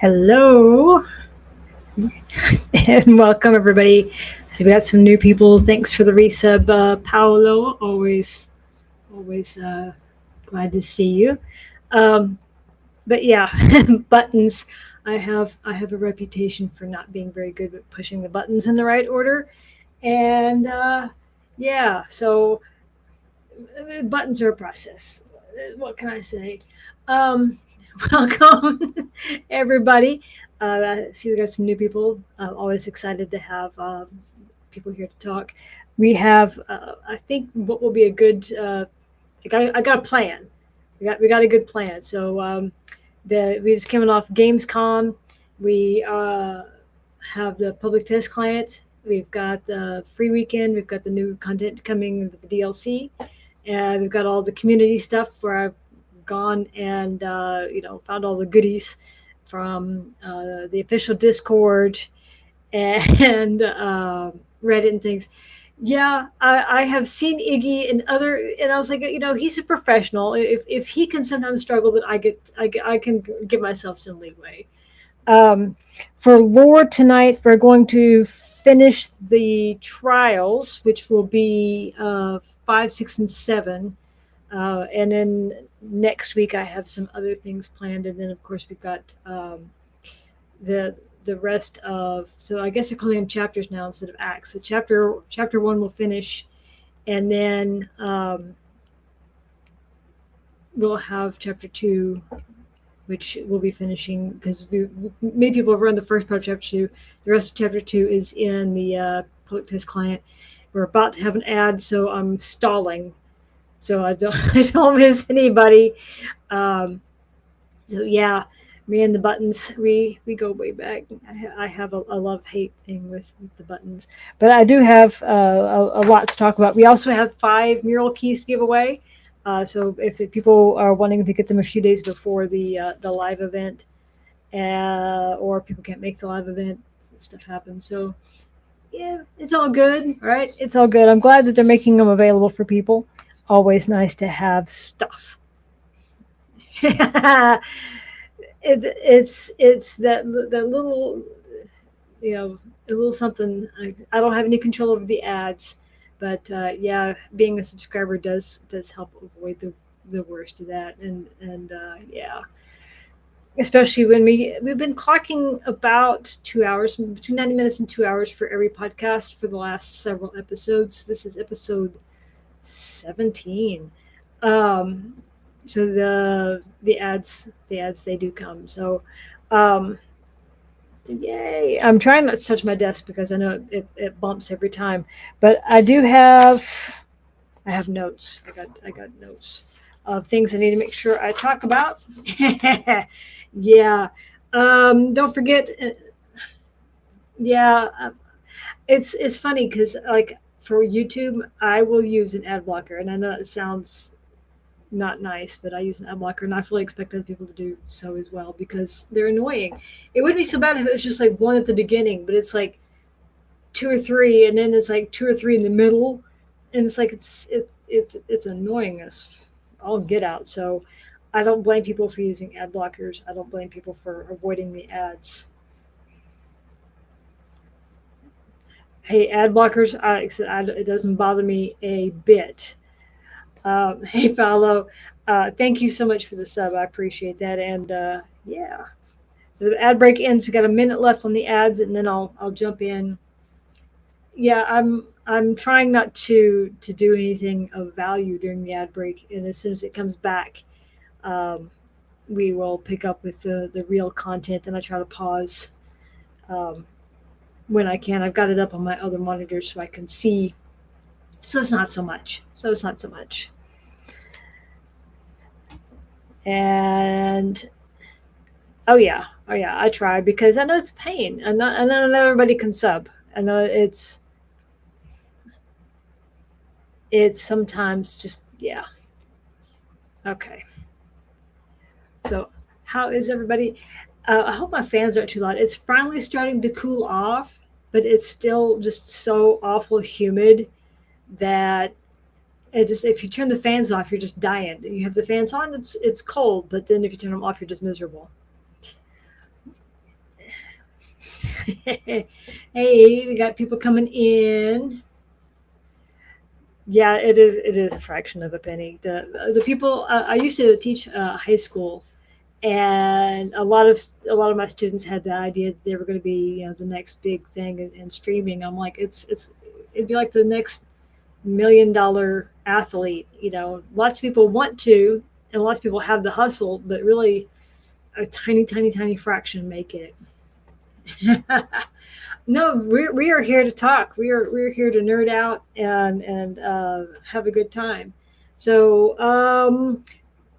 Hello and welcome everybody. So we got some new people. Thanks for the resub, Paolo. Always glad to see you. Um, but yeah, buttons. I have a reputation for not being very good at pushing the buttons in the right order, and yeah, so buttons are a process. What can I say? Um, welcome, everybody. I see we got some new people. I'm always excited to have people here to talk. We have, I think, what will be a good. I got a plan. We got a good plan. So we just came off Gamescom. We have the public test client. We've got the free weekend. We've got the new content coming with the DLC, and we've got all the community stuff where I've gone and found all the goodies from the official Discord and Reddit and things. Yeah, I have seen Iggy and and I was like, he's a professional. If he can sometimes struggle, that I can give myself some leeway. Um, for lore tonight, we're going to finish the trials, which will be 5, 6, and 7. And then next week, I have some other things planned. And then, of course, we've got the rest of. So I guess they're calling them chapters now instead of acts. So chapter 1 will finish, and then we'll have chapter 2, which we'll be finishing because many people have run the first part of chapter 2. The rest of chapter 2 is in the public test client. We're about to have an ad, so I'm stalling, so I don't I don't miss anybody. So yeah, me and the buttons, we go way back. I have a love hate thing with the buttons, but I do have a lot to talk about. We also have 5 mural keys to give away. So if people are wanting to get them a few days before the live event, or people can't make the live event, stuff happens. So yeah, it's all good, right? It's all good. I'm glad that they're making them available for people. Always nice to have stuff. It's that little, a little something. I don't have any control over the ads, but yeah, being a subscriber does help avoid the worst of that, and yeah, especially when we've been clocking about 2 hours, between 90 minutes and 2 hours for every podcast for the last several episodes. This is episode 17. Um, so the ads they do come. So yay! I'm trying not to touch my desk because I know it bumps every time. But I have notes. I got notes of things I need to make sure I talk about. Yeah. Don't forget. Yeah. It's funny because like for YouTube, I will use an ad blocker, and I know it sounds not nice, but I use an ad blocker, and I fully expect other people to do so as well because they're annoying. It wouldn't be so bad if it was just like one at the beginning, but it's like 2 or 3, and then it's like 2 or 3 in the middle, and it's like it's annoying as all get out. So I don't blame people for using ad blockers. I don't blame people for avoiding the ads. Hey, ad blockers, it doesn't bother me a bit. Hey, Paolo, thank you so much for the sub. I appreciate that. And yeah, so the ad break ends. We got a minute left on the ads, and then I'll jump in. Yeah, I'm trying not to do anything of value during the ad break, and as soon as it comes back, um, we will pick up with the real content. And I try to pause um, when I can. I've got it up on my other monitor so I can see. So it's not so much. And oh yeah, I try because I know it's a pain, and not everybody can sub. I know it's sometimes just, yeah. Okay, so how is everybody? I hope my fans aren't too loud. It's finally starting to cool off, but it's still just so awful humid that it just, if you turn the fans off, you're just dying. You have the fans on, it's cold, but then if you turn them off, you're just miserable. Hey, we got people coming in. Yeah, it is. It is a fraction of a penny. The people I used to teach high school, and a lot of my students had the idea that they were going to be, the next big thing in streaming. I'm like, it'd be like the next $1 million athlete. Lots of people want to, and lots of people have the hustle, but really a tiny, tiny, tiny fraction make it. No, we are here to talk. We're here to nerd out and have a good time. So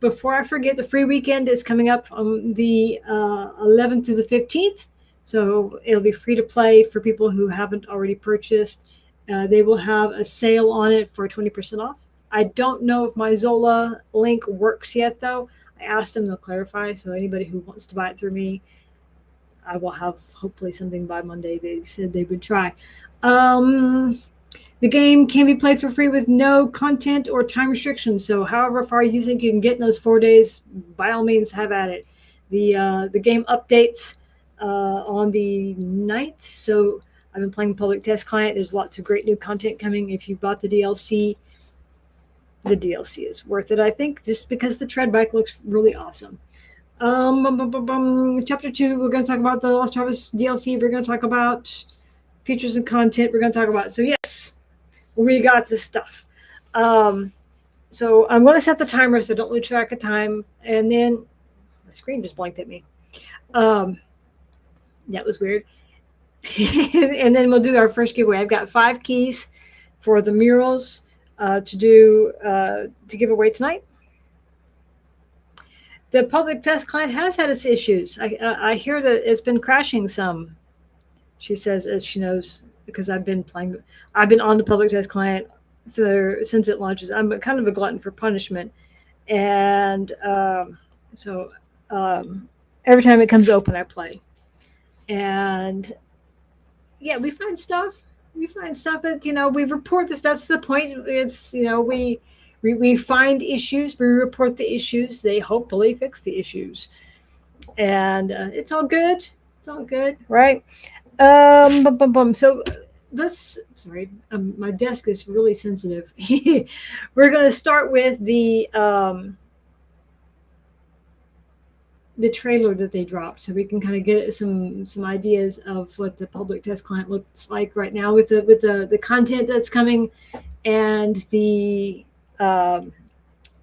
before I forget, the free weekend is coming up on the 11th through the 15th. So it'll be free to play for people who haven't already purchased. They will have a sale on it for 20% off. I don't know if my Zola link works yet, though. I asked them, they'll clarify. So anybody who wants to buy it through me, I will have hopefully something by Monday. They said they would try. Um, the game can be played for free with no content or time restrictions. So, however far you think you can get in those 4 days, by all means, have at it. The game updates on the 9th. So, I've been playing public test client. There's lots of great new content coming. If you bought the DLC is worth it, I think, just because the tread bike looks really awesome. Chapter 2, we're going to talk about the Lost Harvest DLC. We're going to talk about features and content. We're going to talk about, so yes, we got this stuff. So I'm going to set the timer so don't lose track of time. And then my screen just blinked at me. That was weird. And then we'll do our first giveaway. I've got 5 keys for the murals to give away tonight. The public test client has had its issues. I hear that it's been crashing some. She says, as she knows, because I've been on the public test client since it launches. I'm kind of a glutton for punishment, and so every time it comes open, I play. And yeah, we find stuff, but we report this. That's the point. It's we find issues, we report the issues, they hopefully fix the issues, and it's all good. It's all good, right? So my desk is really sensitive. We're going to start with the trailer that they dropped, so we can kind of get some ideas of what the public test client looks like right now with the content that's coming and the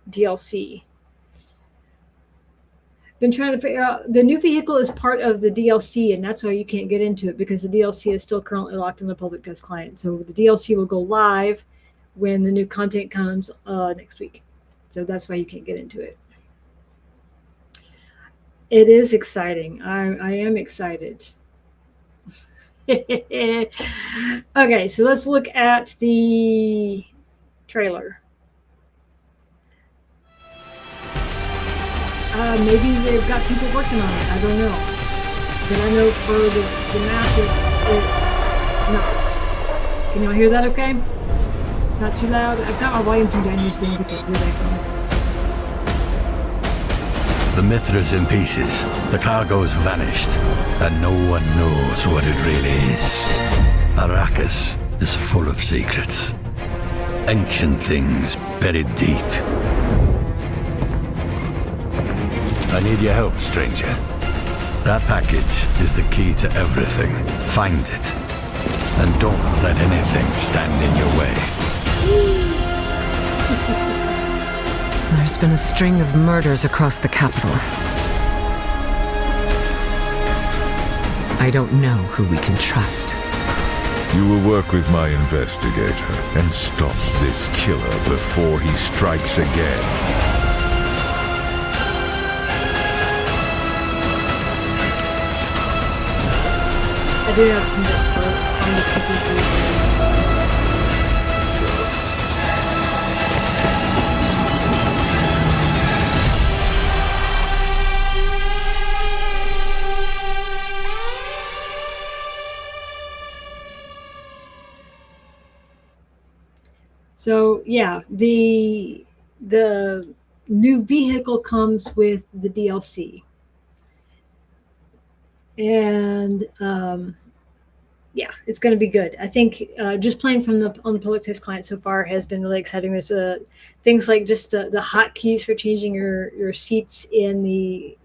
DLC. Been trying to figure out, the new vehicle is part of the DLC, and that's why you can't get into it, because the DLC is still currently locked in the public test client. So the DLC will go live when the new content comes next week. So that's why you can't get into it. It is exciting. I am excited. Okay, so let's look at the trailer. Maybe they've got people working on it. I don't know. But I know for the masses, it's not. Can y'all hear that okay? Not too loud? I've got my volume turned down. Just going to get that weird echo. The Mithra's in pieces. The cargo's vanished. And no one knows what it really is. Arrakis is full of secrets. Ancient things buried deep. I need your help, stranger. That package is the key to everything. Find it. And don't let anything stand in your way. There's been a string of murders across the capital. I don't know who we can trust. You will work with my investigator and stop this killer before he strikes again. I do have some bits on the PTC. So yeah, the new vehicle comes with the DLC. And yeah, it's going to be good. I think just playing from the on the public test client so far has been really exciting. There's things like just the hotkeys for changing your seats in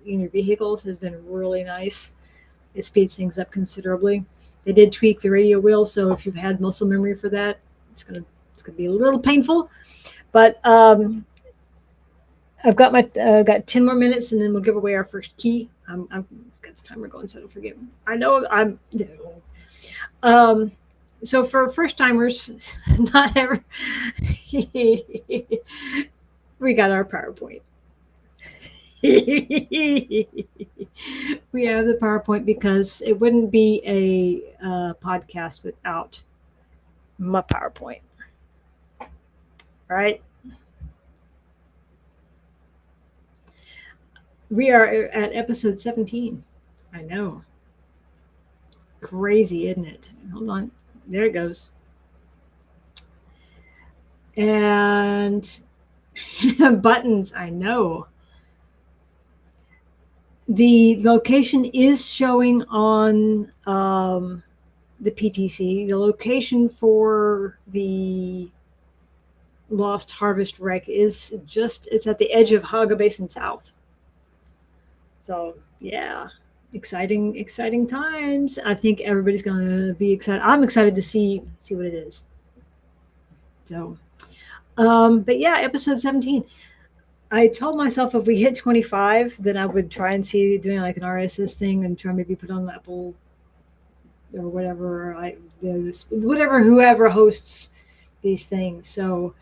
your vehicles has been really nice. It speeds things up considerably. They did tweak the radio wheel, so if you've had muscle memory for that, it's gonna be a little painful. But I've got 10 more minutes, and then we'll give away our first key. I've got the timer going, so I don't forget. I know I'm. So for first timers, not ever, we got our PowerPoint. We have the PowerPoint because it wouldn't be a podcast without my PowerPoint. All right. We are at episode 17. I know. Crazy, isn't it? Hold on. There it goes. And buttons, I know. The location is showing on the PTC. The location for the Lost Harvest wreck is it's at the edge of Haga Basin South. So yeah, exciting times. I think everybody's gonna be excited. I'm excited to see what it is. So but yeah, episode 17. I told myself if we hit 25, then I would try and see doing like an RSS thing and try maybe put on Apple or whatever whoever hosts these things. So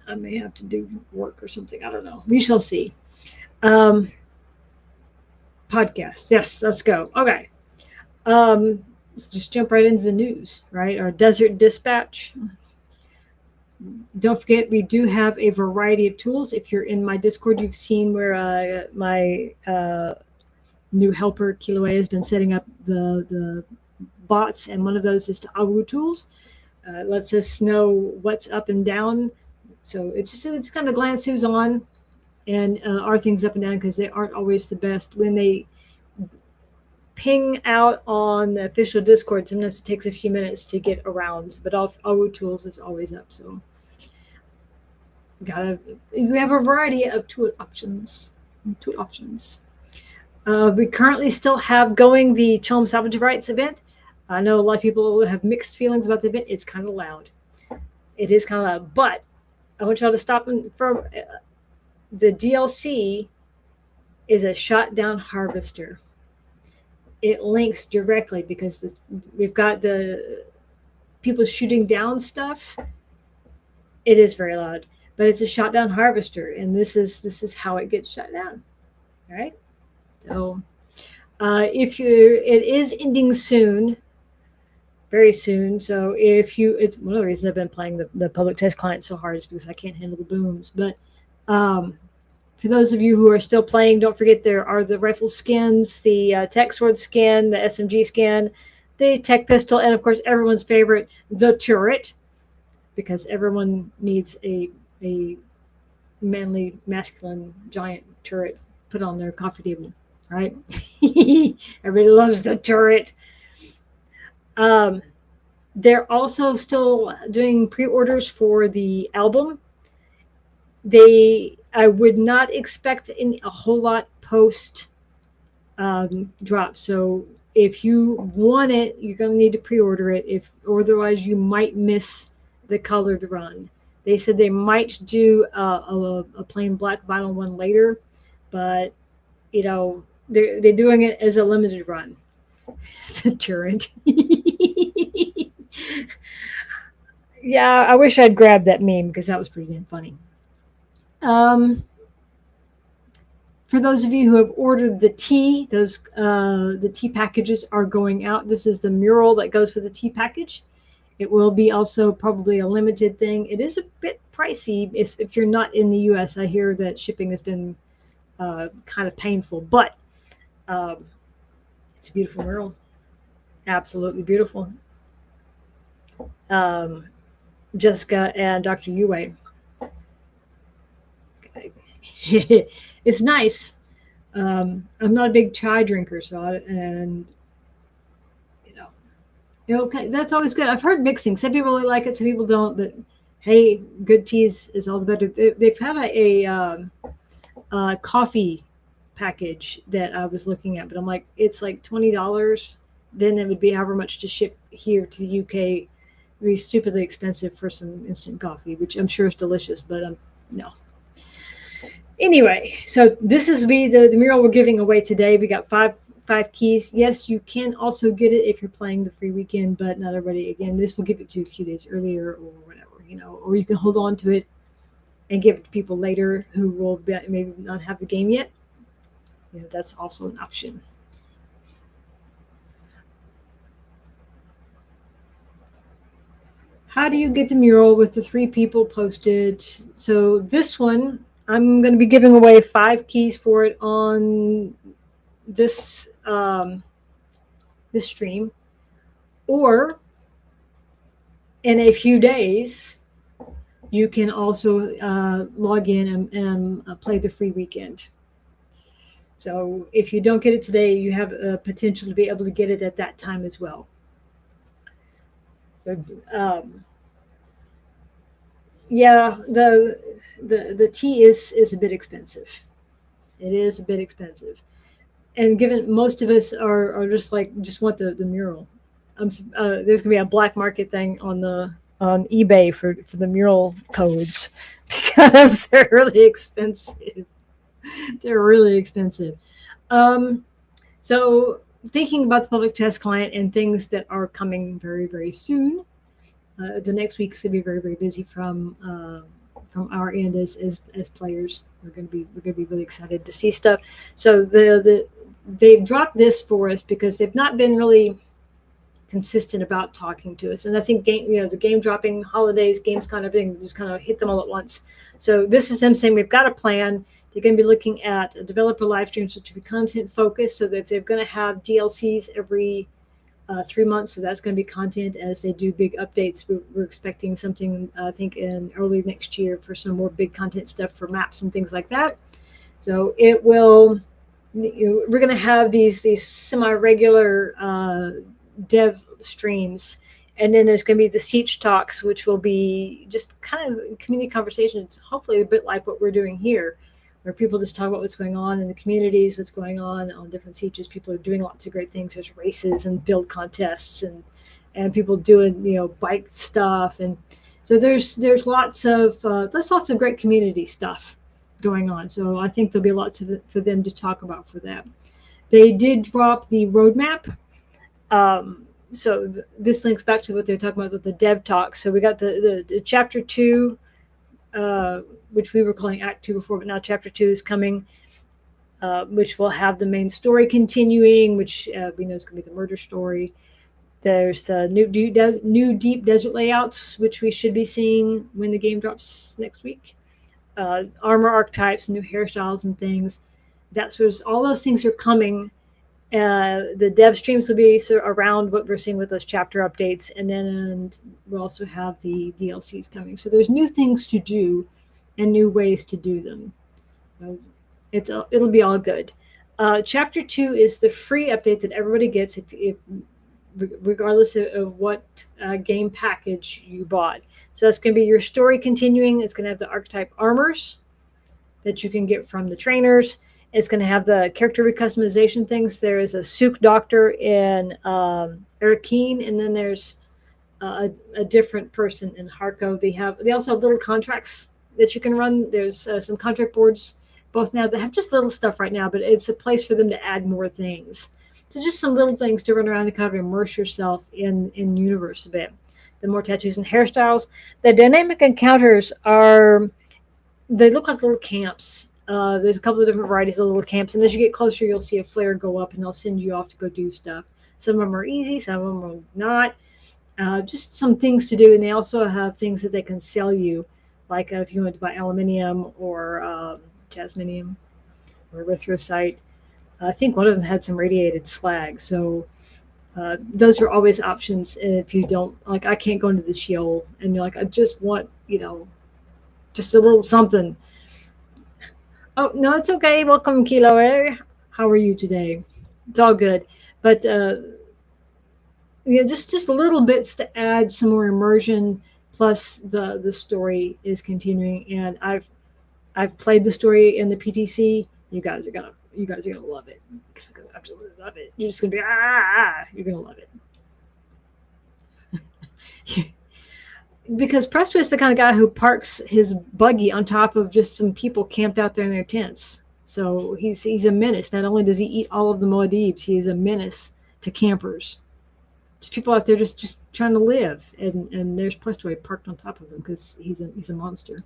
I may have to do work or something. I don't know. We shall see. Podcast. Yes, let's go. Okay. Let's just jump right into the news, right? Our Desert Dispatch. Don't forget, we do have a variety of tools. If you're in my Discord, you've seen where my new helper, Kilauea, has been setting up the bots, and one of those is to Awu tools. It lets us know what's up and down. So it's kind of glance who's on and are things up and down, because they aren't always the best. When they ping out on the official Discord, sometimes it takes a few minutes to get around, but Awu tools is always up. So we have a variety of tool options. We currently still have going the Chelm Salvage Rights event. I know a lot of people have mixed feelings about the event. It's kind of loud. It is kind of loud, but I want y'all to stop from the DLC is a shot down harvester. It links directly because we've got the people shooting down stuff. It is very loud, but it's a shot down harvester, and this is how it gets shut down. All right. So it is ending soon, very soon. So it's one of the reasons I've been playing the public test client so hard is because I can't handle the booms. But for those of you who are still playing, don't forget there are the rifle skins, the tech sword skin, the SMG skin, the tech pistol, and of course everyone's favorite, the turret, because everyone needs a manly, masculine, giant turret put on their coffee table, right? Everybody loves the turret. They're also still doing pre-orders for the album. I would not expect a whole lot post drop. So if you want it, you're going to need to pre-order it. Otherwise, you might miss the colored run. They said they might do a plain black vinyl one later, but they're doing it as a limited run. The turret. Yeah, I wish I'd grabbed that meme because that was pretty damn funny. For those of you who have ordered the tea, the tea packages are going out. This is the mural that goes with the tea package. It will be also probably a limited thing. It is a bit pricey if you're not in the U.S. I hear that shipping has been kind of painful, but it's a beautiful mural. Absolutely beautiful. Jessica and Dr. Yue. It's nice. I'm not a big chai drinker, so and you know, okay, that's always good. I've heard mixing. Some people really like it, some people don't. But hey, good teas is all the better. They've had a coffee package that I was looking at, but I'm like, it's like $20. Then it would be however much to ship here to the UK. It'd be stupidly expensive for some instant coffee, which I'm sure is delicious, but no. Anyway, so this is the mural we're giving away today. We got five keys. Yes, you can also get it if you're playing the free weekend, but not everybody. Again, this will give it to you a few days earlier or whatever, or you can hold on to it and give it to people later who will maybe not have the game yet. That's also an option. How do you get the mural with the 3 people posted? So this one, I'm going to be giving away 5 keys for it on this this stream, or in a few days, you can also log in and play the free weekend. So if you don't get it today, you have a potential to be able to get it at that time as well. So, yeah, the tea is a bit expensive. It is a bit expensive, and given most of us are just want the mural. There's gonna be a black market thing on eBay for the mural codes because they're really expensive. They're really expensive. So thinking about the public test client and things that are coming very, very soon. The next week is going to be very, very busy from our end as players. We're going to be really excited to see stuff. So they've dropped this for us because they've not been really consistent about talking to us. And I think the game dropping holidays, games kind of thing, just kind of hit them all at once. So this is them saying we've got a plan. They're going to be looking at developer live streams, which will be content focused, so that they're going to have DLCs every 3 months. So that's going to be content as they do big updates. We're expecting something, I think, in early next year for some more big content stuff for maps and things like that. So it will, we're going to have these semi-regular dev streams. And then there's going to be the Sept talks, which will be just kind of community conversations, hopefully a bit like what we're doing here, where people just talk about what's going on in the communities, what's going on different sieges. People are doing lots of great things. There's races and build contests and people doing, bike stuff. And so there's lots of great community stuff going on. So I think there'll be lots of it for them to talk about for that. They did drop the roadmap. So this links back to what they're talking about with the dev talk. So we got the chapter 2, which we were calling Act 2 before, but now Chapter 2 is coming, which will have the main story continuing, which we know is going to be the murder story. There's the new deep desert layouts, which we should be seeing when the game drops next week. Armor archetypes, new hairstyles and things. All those things are coming. The dev streams will be around what we're seeing with those chapter updates, and then we'll also have the DLCs coming. So there's new things to do and new ways to do them. So it'll be all good. Chapter 2 is the free update that everybody gets if regardless of what game package you bought. So that's going to be your story continuing. It's going to have the archetype armors that you can get from the trainers. It's going to have the character recustomization things. There is a Sook Doctor in Arrakis, and then there's a different person in Harko. They also have little contracts that you can run. There's some contract boards both now that have just little stuff right now, but it's a place for them to add more things. So just some little things to run around and kind of immerse yourself in universe a bit. The more tattoos and hairstyles. The dynamic encounters they look like little camps. There's a couple of different varieties of little camps, and as you get closer, you'll see a flare go up, and they'll send you off to go do stuff. Some of them are easy, some of them are not. Just some things to do, and they also have things that they can sell you, like if you want to buy aluminium or jasminium or erythrosite. I think one of them had some radiated slag, so those are always options if you don't, like, I can't go into the Sheol, and you're like, I just want, just a little something. Oh, no, it's okay. Welcome, Kilo. How are you today? It's all good. But yeah, just little bits to add some more immersion. Plus, the story is continuing, and I've played the story in the PTC. You guys are gonna love it. You guys are gonna absolutely love it. You're just gonna be you're gonna love it. Because Presto is the kind of guy who parks his buggy on top of just some people camped out there in their tents. So he's a menace. Not only does he eat all of the Muad'Dibs, he is a menace to campers. Just people out there just trying to live, and there's Presto parked on top of them because he's a monster.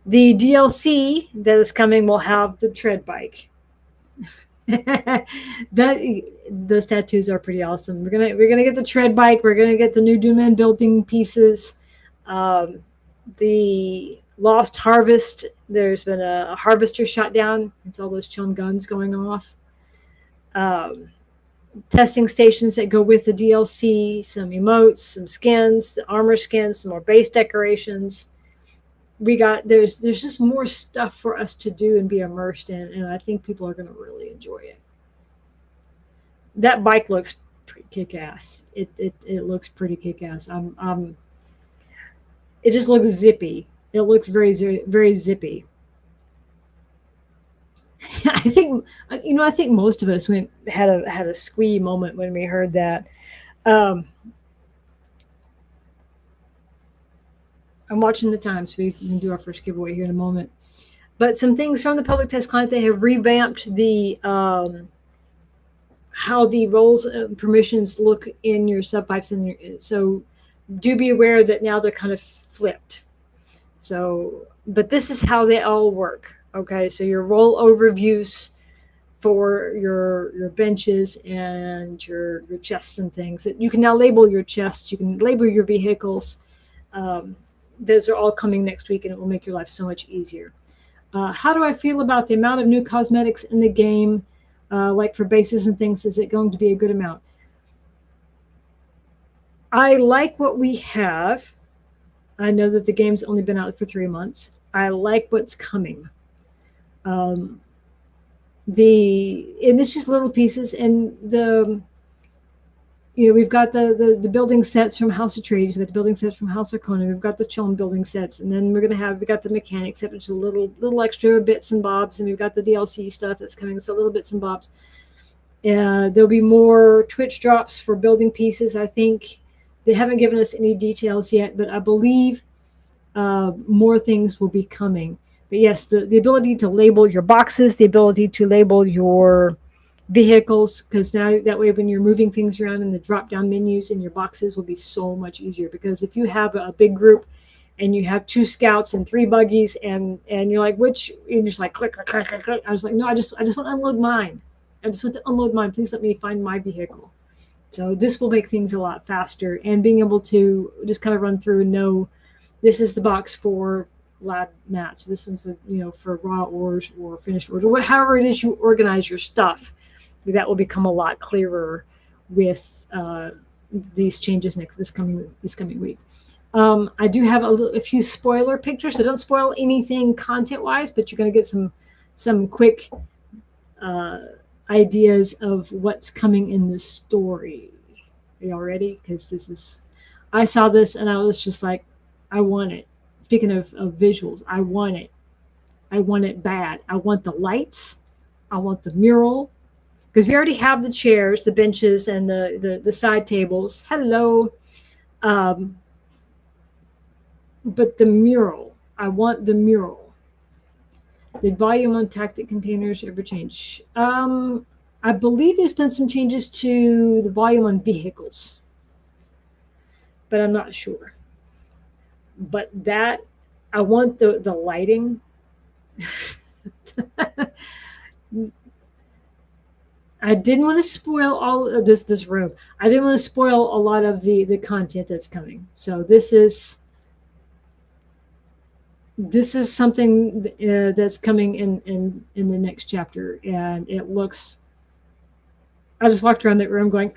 The DLC that is coming will have the tread bike. that those tattoos are pretty awesome. We're gonna get the tread bike. We're gonna get the new Dune building pieces. Um, the Lost Harvest. There's been a harvester shot down. It's all those chum guns going off. Um, Testing stations that go with the DLC. Some emotes, some skins, the armor skins, some more base decorations. There's just more stuff for us to do and be immersed in, and I think people are going to really enjoy it. That bike looks pretty kick-ass. It looks pretty kick-ass. It just looks zippy. It looks very zippy. I think most of us had a squee moment when we heard that. Um, I'm watching the time, so we can do our first giveaway here in a moment. But some things from the public test client, they have revamped the how the roles and permissions look in your subpipes, so do be aware that now they're kind of flipped. So, but this is how they all work. Okay, so your role overviews for your benches and your chests and things. You can now label your chests. You can label your vehicles. Those are all coming next week, and it will make your life so much easier. How do I feel about the amount of new cosmetics in the game, like for bases and things? Is it going to be a good amount? I like what we have. I know that the game's only been out for 3 months. I like what's coming. And it's just little pieces, and we've got the building sets from House of Trades, we've got the building sets from House of Conan, we've got the Chom building sets, and then we got the mechanics set, which is a little extra bits and bobs, and we've got the DLC stuff that's coming, so little bits and bobs. There'll be more Twitch drops for building pieces. I think they haven't given us any details yet, but I believe more things will be coming. But yes, the ability to label your boxes, the ability to label your vehicles, because now that way when you're moving things around in the drop down menus in your boxes will be so much easier. Because if you have a big group and you have 2 scouts and 3 buggies, and you're like, which, and you're just like click click click click click. I was like, no, I just want to unload mine. I just want to unload mine. Please let me find my vehicle. So this will make things a lot faster, and being able to just kind of run through and know this is the box for lab mats. This is for raw ores or finished ores, or however it is you organize your stuff. That will become a lot clearer with these changes this coming week. I do have a few spoiler pictures, so don't spoil anything content wise, but you're going to get some quick ideas of what's coming in the story. Are y'all ready? Because I saw this and I was just like, I want it. Speaking of visuals, I want it. I want it bad. I want the lights. I want the mural. Because we already have the chairs, the benches, and the side tables. Hello. But the mural. I want the mural. Did volume on tactic containers ever change? I believe there's been some changes to the volume on vehicles. But I'm not sure. But I want the lighting. I didn't want to spoil all of this room. I didn't want to spoil a lot of the content that's coming. So this is something that's coming in the next chapter, and it looks. I just walked around that room going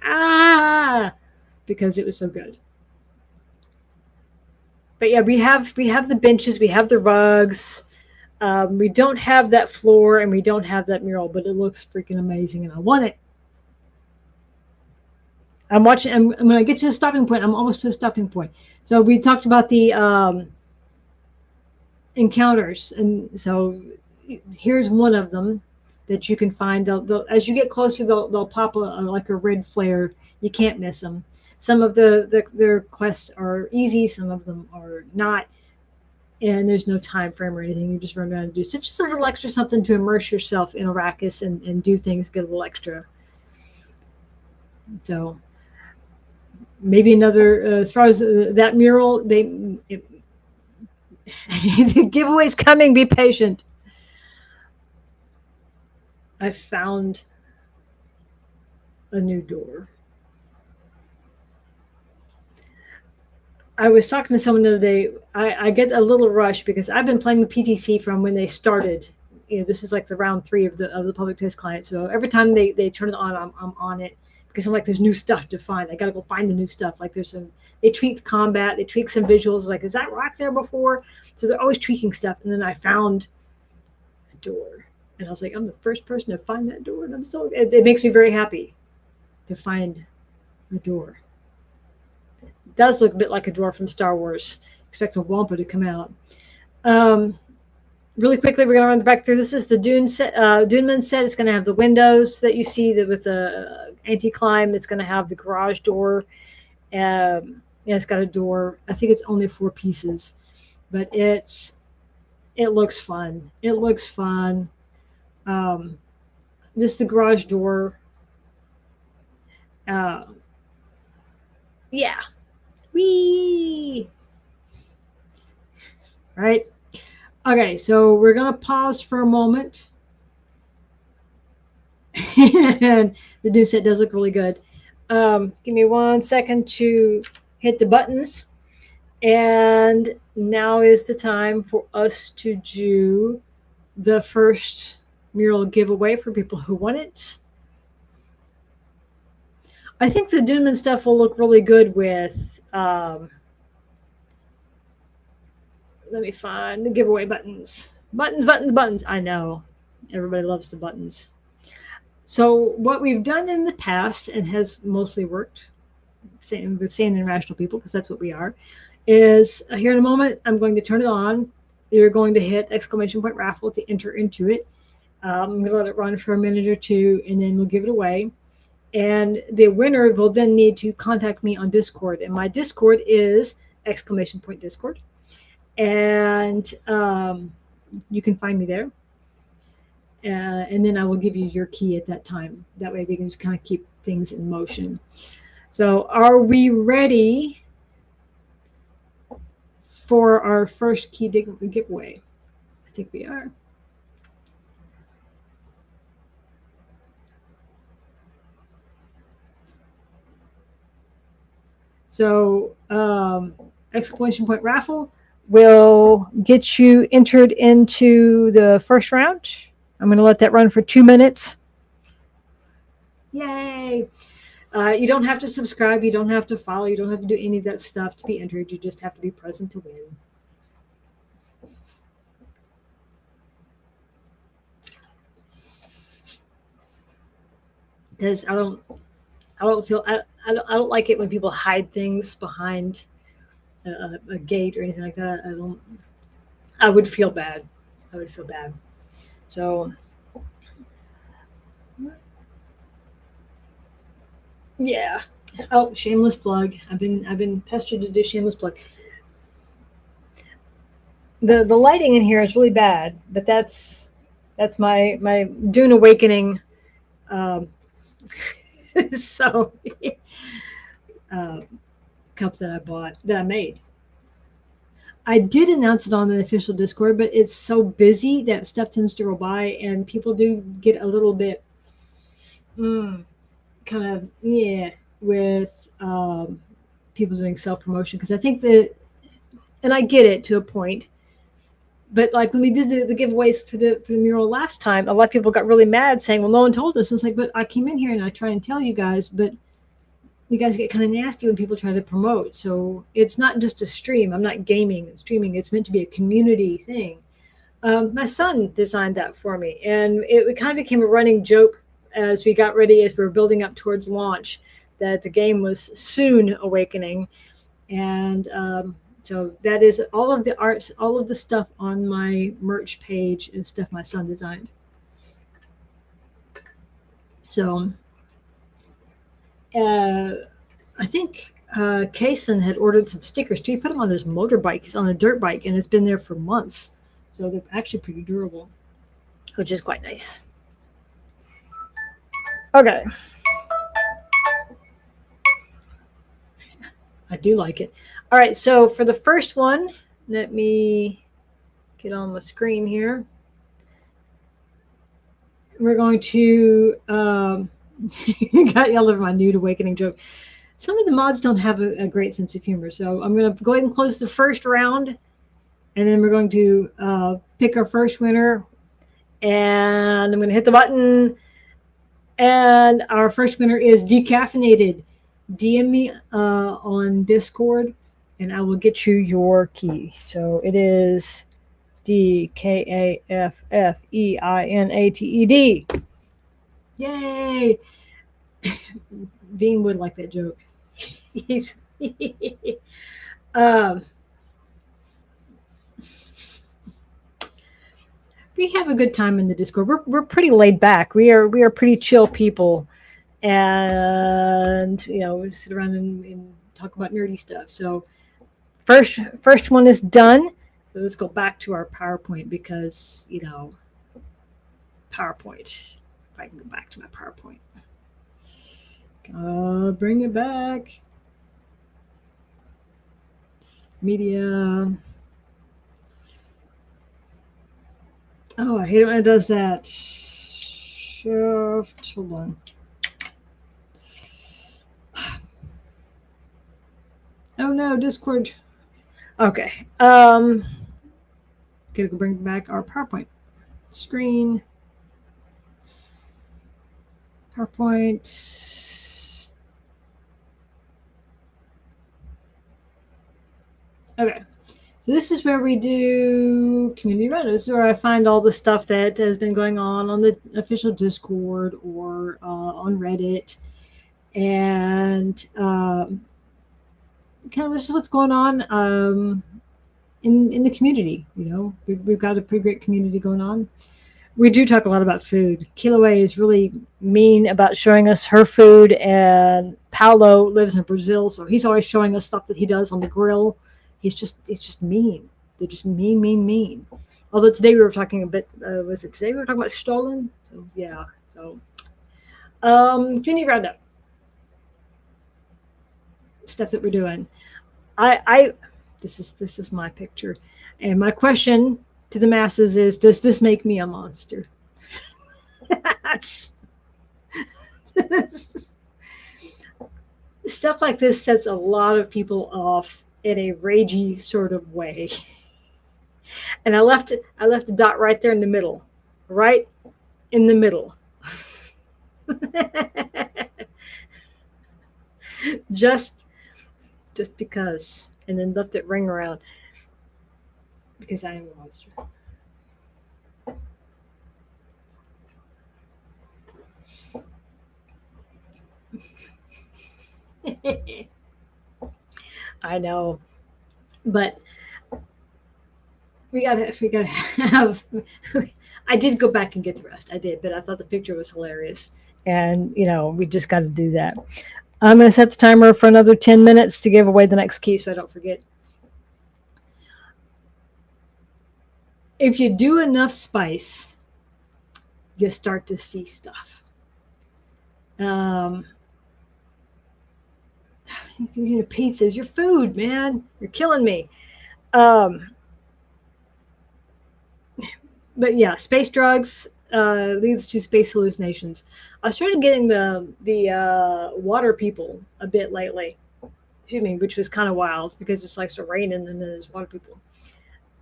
because it was so good. But yeah, we have the benches, we have the rugs. We don't have that floor and we don't have that mural, but it looks freaking amazing and I want it. I'm watching, and when I get to the stopping point, I'm almost to a stopping point. So we talked about the encounters, and so here's one of them that you can find. They'll, as you get closer, they'll pop like a red flare. You can't miss them. Some of their quests are easy, some of them are not, and there's no time frame or anything. You just run around and do stuff. Just a little extra something to immerse yourself in Arrakis and do things, get a little extra. So maybe another, as far as that mural, the giveaway's coming. Be patient. I found a new door. I was talking to someone the other day. I get a little rush because I've been playing the PTC from when they started. This is like the round 3 of the public test client. So every time they turn it on, I'm on it because I'm like, there's new stuff to find. I got to go find the new stuff. Like they tweaked combat, they tweaked some visuals. Like, is that rock there before? So they're always tweaking stuff. And then I found a door, and I was like, I'm the first person to find that door, and I'm so. It makes me very happy to find a door. Does look a bit like a door from Star Wars. Expect a Wampa to come out. Really quickly, we're going to run back through. This is the Dune set, Duneman set. It's going to have the windows that you see with the anti-climb. It's going to have the garage door. It's got a door. I think it's only 4 pieces, but it looks fun. It looks fun. This is the garage door. Yeah. Whee! Right? Okay, so we're going to pause for a moment. And the Dune set does look really good. Give me 1 second to hit the buttons. And now is the time for us to do the first mural giveaway for people who want it. I think the Duneman stuff will look really good with, let me find the giveaway buttons. Buttons. I know. Everybody loves the buttons. So what we've done in the past, and has mostly worked, with sane international people, because that's what we are, is here in a moment, I'm going to turn it on. You're going to hit ! raffle to enter into it. I'm going to let it run for a minute or 2, and then we'll give it away. And the winner will then need to contact me on Discord. And my Discord is !Discord. And you can find me there. And then I will give you your key at that time. That way we can just kind of keep things in motion. So are we ready for our first key giveaway? I think we are. So !Raffle will get you entered into the first round. I'm going to let that run for 2 minutes. Yay! You don't have to subscribe. You don't have to follow. You don't have to do any of that stuff to be entered. You just have to be present to win. Because I don't like it when people hide things behind a gate or anything like that. I would feel bad. So yeah. Oh, shameless plug. I've been pestered to do shameless plug. The lighting in here is really bad, but that's my Dune Awakening. So cup that I made. I did announce it on the official Discord, but it's so busy that stuff tends to go by, and people do get a little bit kind of with people doing self-promotion, because I think and I get it to a point, but like when we did the giveaways for the mural last time, a lot of people got really mad saying, well, no one told us. And it's like, but I came in here and I try and tell you guys, but you guys get kind of nasty when people try to promote. So it's not just a stream. I'm not gaming and streaming. It's meant to be a community thing. My son designed that for me, and it kind of became a running joke as we got ready, as we were building up towards launch, that the game was soon awakening. And so that is all of the arts, all of the stuff on my merch page is stuff my son designed. So I think Kaysen had ordered some stickers too. He put them on his motorbike. He's on a dirt bike, and it's been there for months. So they're actually pretty durable, which is quite nice. Okay. I do like it. All right, so for the first one, let me get on the screen here. We're going to got yelled over my Nude Awakening joke. Some of the mods don't have a great sense of humor, so I'm going to go ahead and close the first round, and then we're going to pick our first winner, and I'm going to hit the button, and our first winner is Decaffeinated. DM me on Discord, and I will get you your key. So it is Dkaffeinated. Yay! Dean would like that joke. He's we have a good time in the Discord. We're pretty laid back. We are pretty chill people, and we sit around and talk about nerdy stuff. So first one is done. So let's go back to our PowerPoint because PowerPoint. If I can go back to my PowerPoint. Bring it back. Media. Oh, I hate it when it does that. Shift. Hold on. Oh no, Discord. Okay. Gotta go bring back our PowerPoint screen. PowerPoint. Okay. So this is where we do community run. This is where I find all the stuff that has been going on the official Discord or on Reddit, and kind of this is what's going on in the community. We've got a pretty great community going on. We do talk a lot about food. Kiloe is really mean about showing us her food, and Paulo lives in Brazil, so he's always showing us stuff that he does on the grill. He's just mean. They're just mean. Although today we were talking a bit. Was it today we were talking about Stollen? So yeah. So community roundup stuff that we're doing. This is my picture, and my question to the masses is: does this make me a monster? Stuff like this sets a lot of people off in a ragey sort of way. And I left a dot right there in the middle. Right in the middle. just because. And then left it ring around. Because I am a monster. I know, but we gotta have. I did go back and get the rest. I did, but I thought the picture was hilarious, and we just got to do that. I'm gonna set the timer for another 10 minutes to give away the next key, so I don't forget. If you do enough spice, you start to see stuff. Pizzas, your food, man. You're killing me. But yeah, space drugs leads to space hallucinations. I started getting the water people a bit lately. Excuse me, which was kind of wild because it's like so raining and then there's water people.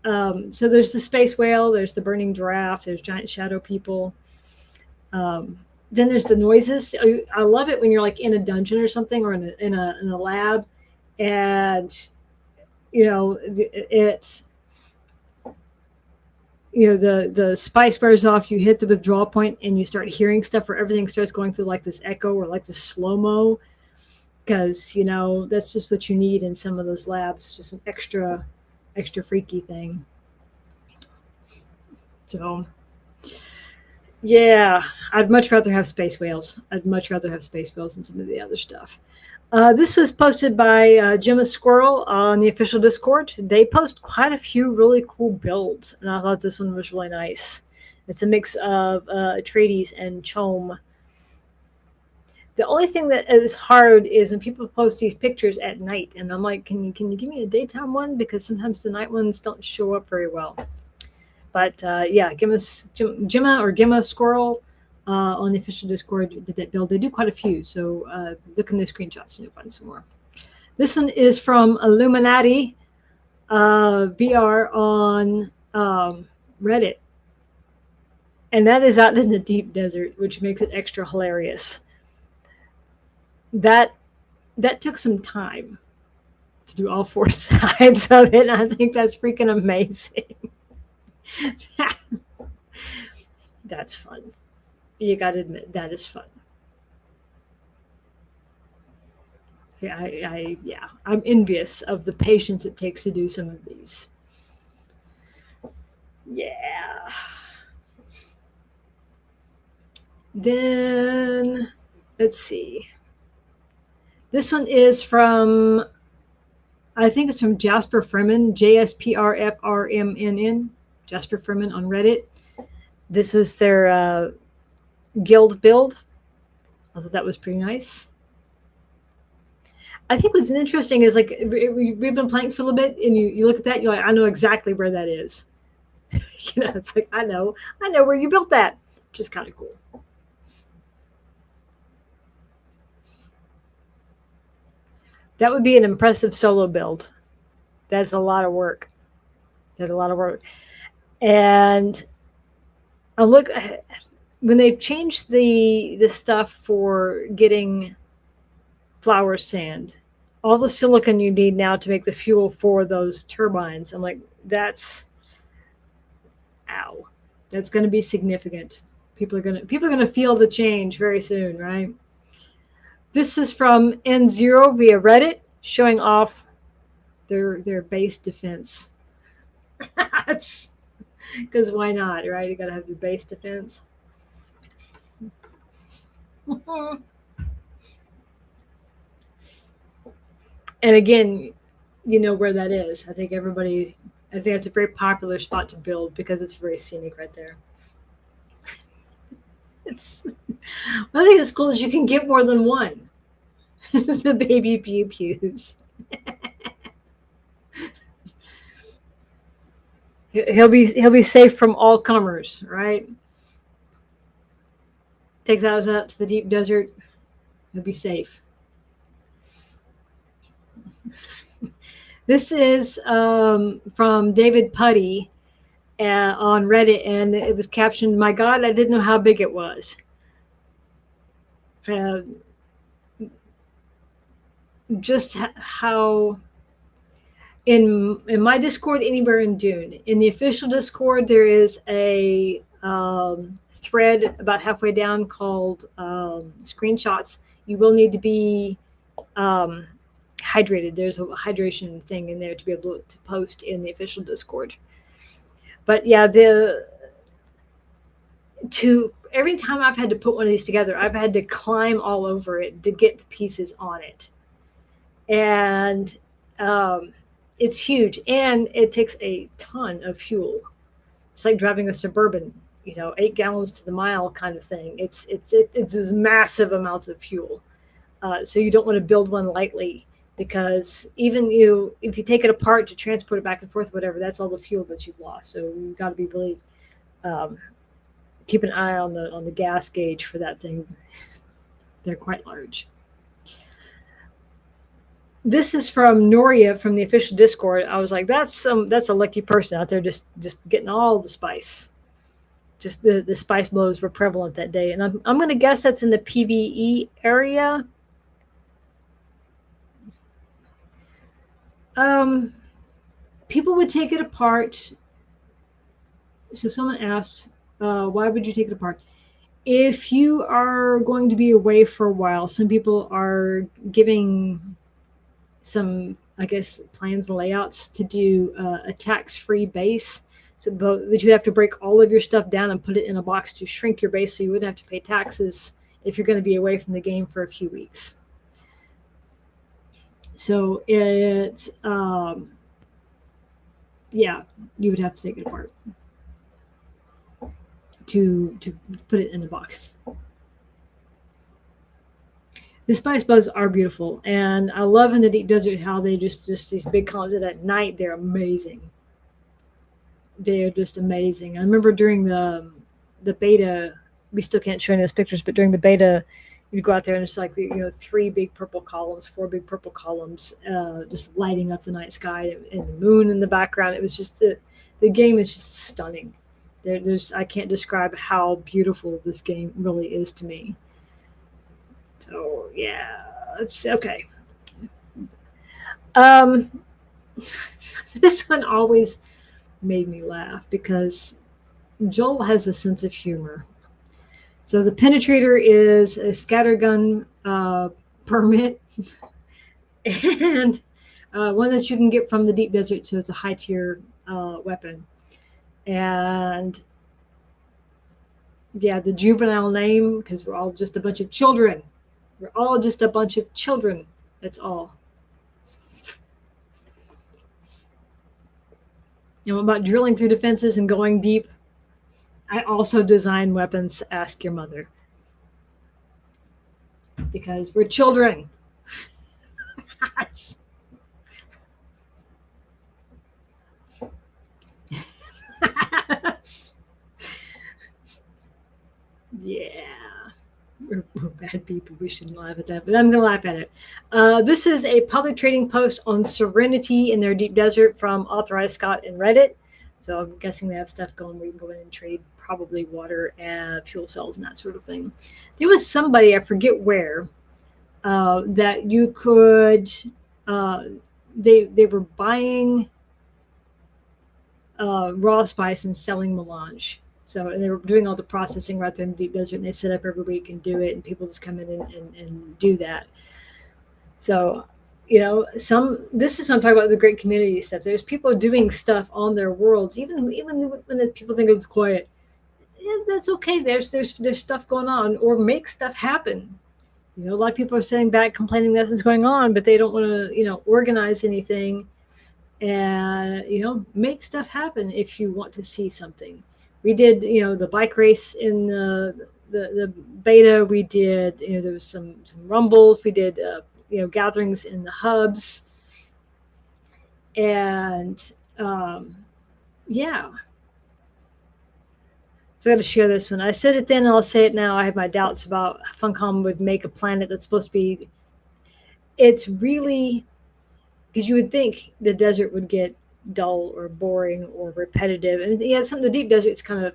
So there's the space whale, there's the burning giraffe, there's giant shadow people. Then there's the noises. I love it when you're like in a dungeon or something, or in a lab, and it's the spice wears off, you hit the withdrawal point and you start hearing stuff where everything starts going through like this echo or like this slow-mo, because that's just what you need in some of those labs, just an extra freaky thing. So yeah, I'd much rather have space whales. I'd much rather have space whales than some of the other stuff. This was posted by Gemma Squirrel on the official Discord. They post quite a few really cool builds, and I thought this one was really nice. It's a mix of Atreides and Chom. The only thing that is hard is when people post these pictures at night, and I'm like, can you give me a daytime one? Because sometimes the night ones don't show up very well. But yeah, Gemma or Gemma Squirrel on the official Discord did that build. They do quite a few, so look in the screenshots and you'll find some more. This one is from Illuminati VR on Reddit. And that is out in the deep desert, which makes it extra hilarious. That took some time to do all 4 sides of it, and I think that's freaking amazing. That's fun. You gotta admit, that is fun. Yeah, I'm envious of the patience it takes to do some of these. Yeah. Then, let's see. This one is from, I think it's from Jasper Fremen, JSPRFRMNN, Jasper Fremen on Reddit. This was their guild build. I thought that was pretty nice. I think what's interesting is, like, we've been playing for a little bit, and you look at that, you're like, I know exactly where that is. It's like, I know where you built that, which is kind of cool. That would be an impressive solo build. That's a lot of work. And look, when they've changed the stuff for getting flour sand, all the silicon you need now to make the fuel for those turbines, I'm like, that's going to be significant. People are going to feel the change very soon, right? This is from N0 via Reddit, showing off their base defense. That's because why not, right? You got to have your base defense. And again, you know where that is. I think it's a very popular spot to build because it's very scenic right there. One thing that's cool is you can get more than one. This is the baby pew pews. He'll be safe from all comers, right? Takes us out to the deep desert. He'll be safe. This is from David Putty on Reddit, and it was captioned, "My God, I didn't know how big it was." Just how in my Discord, anywhere in Dune, in the official Discord, there is a thread about halfway down called screenshots. You will need to be hydrated. There's a hydration thing in there to be able to post in the official Discord. But yeah, every time I've had to put one of these together, I've had to climb all over it to get the pieces on it. And it's huge, and it takes a ton of fuel. It's like driving a Suburban, 8 gallons to the mile kind of thing. It's massive amounts of fuel. So you don't want to build one lightly, because even if you take it apart to transport it back and forth, whatever, that's all the fuel that you've lost. So you've got to be really keep an eye on the gas gauge for that thing. They're quite large. This is from Noria from the official Discord. I was like, that's a lucky person out there just getting all the spice. Just the spice blows were prevalent that day. And I'm going to guess that's in the PvE area. People would take it apart So someone asked, why would you take it apart? If you are going to be away for a while, some people are giving some, I guess, plans and layouts to do a tax-free base. So, but you have to break all of your stuff down and put it in a box to shrink your base, so you wouldn't have to pay taxes if you're going to be away from the game for a few weeks. So it, yeah, you would have to take it apart to put it in a box. The spice bugs are beautiful, and I love in the deep desert how they just these big columns. And at night they're amazing. They're just amazing. I remember during the beta, we still can't show any of those pictures, but during the beta, you'd go out there and it's like three big purple columns, four big purple columns, just lighting up the night sky, and the moon in the background. It was just the game is just stunning. There's I can't describe how beautiful this game really is to me. So yeah, it's okay. This one always made me laugh because Joel has a sense of humor. So the penetrator is a scattergun permit, and one that you can get from the deep desert. So it's a high tier weapon, and yeah, the juvenile name because we're all just a bunch of children. We're all just a bunch of children. That's all. About drilling through defenses and going deep. I also design weapons. Ask your mother. Because we're children. Yeah. We're bad people. We shouldn't laugh at that, but I'm going to laugh at it. This is a public trading post on Serenity in their deep desert from Authorized Scott and Reddit. So I'm guessing they have stuff going where you can go in and trade probably water and fuel cells and that sort of thing. There was somebody, I forget where, that you could, they were buying raw spice and selling melange. So and they were doing all the processing right there in the deep desert, and they set up every week and do it, and people just come in and do that. So, this is what I'm talking about, the great community stuff. There's people doing stuff on their worlds, even when the people think it's quiet. Yeah, that's okay. There's stuff going on, or make stuff happen. A lot of people are sitting back complaining nothing's going on, but they don't want to, organize anything and, make stuff happen if you want to see something. We did, the bike race in the beta. We did, there was some rumbles. We did, gatherings in the hubs. And, yeah. So I got to share this one. I said it then, and I'll say it now. I have my doubts about Funcom would make a planet that's supposed to be. It's really because you would think the desert would get dull or boring or repetitive, and the deep desert's kind of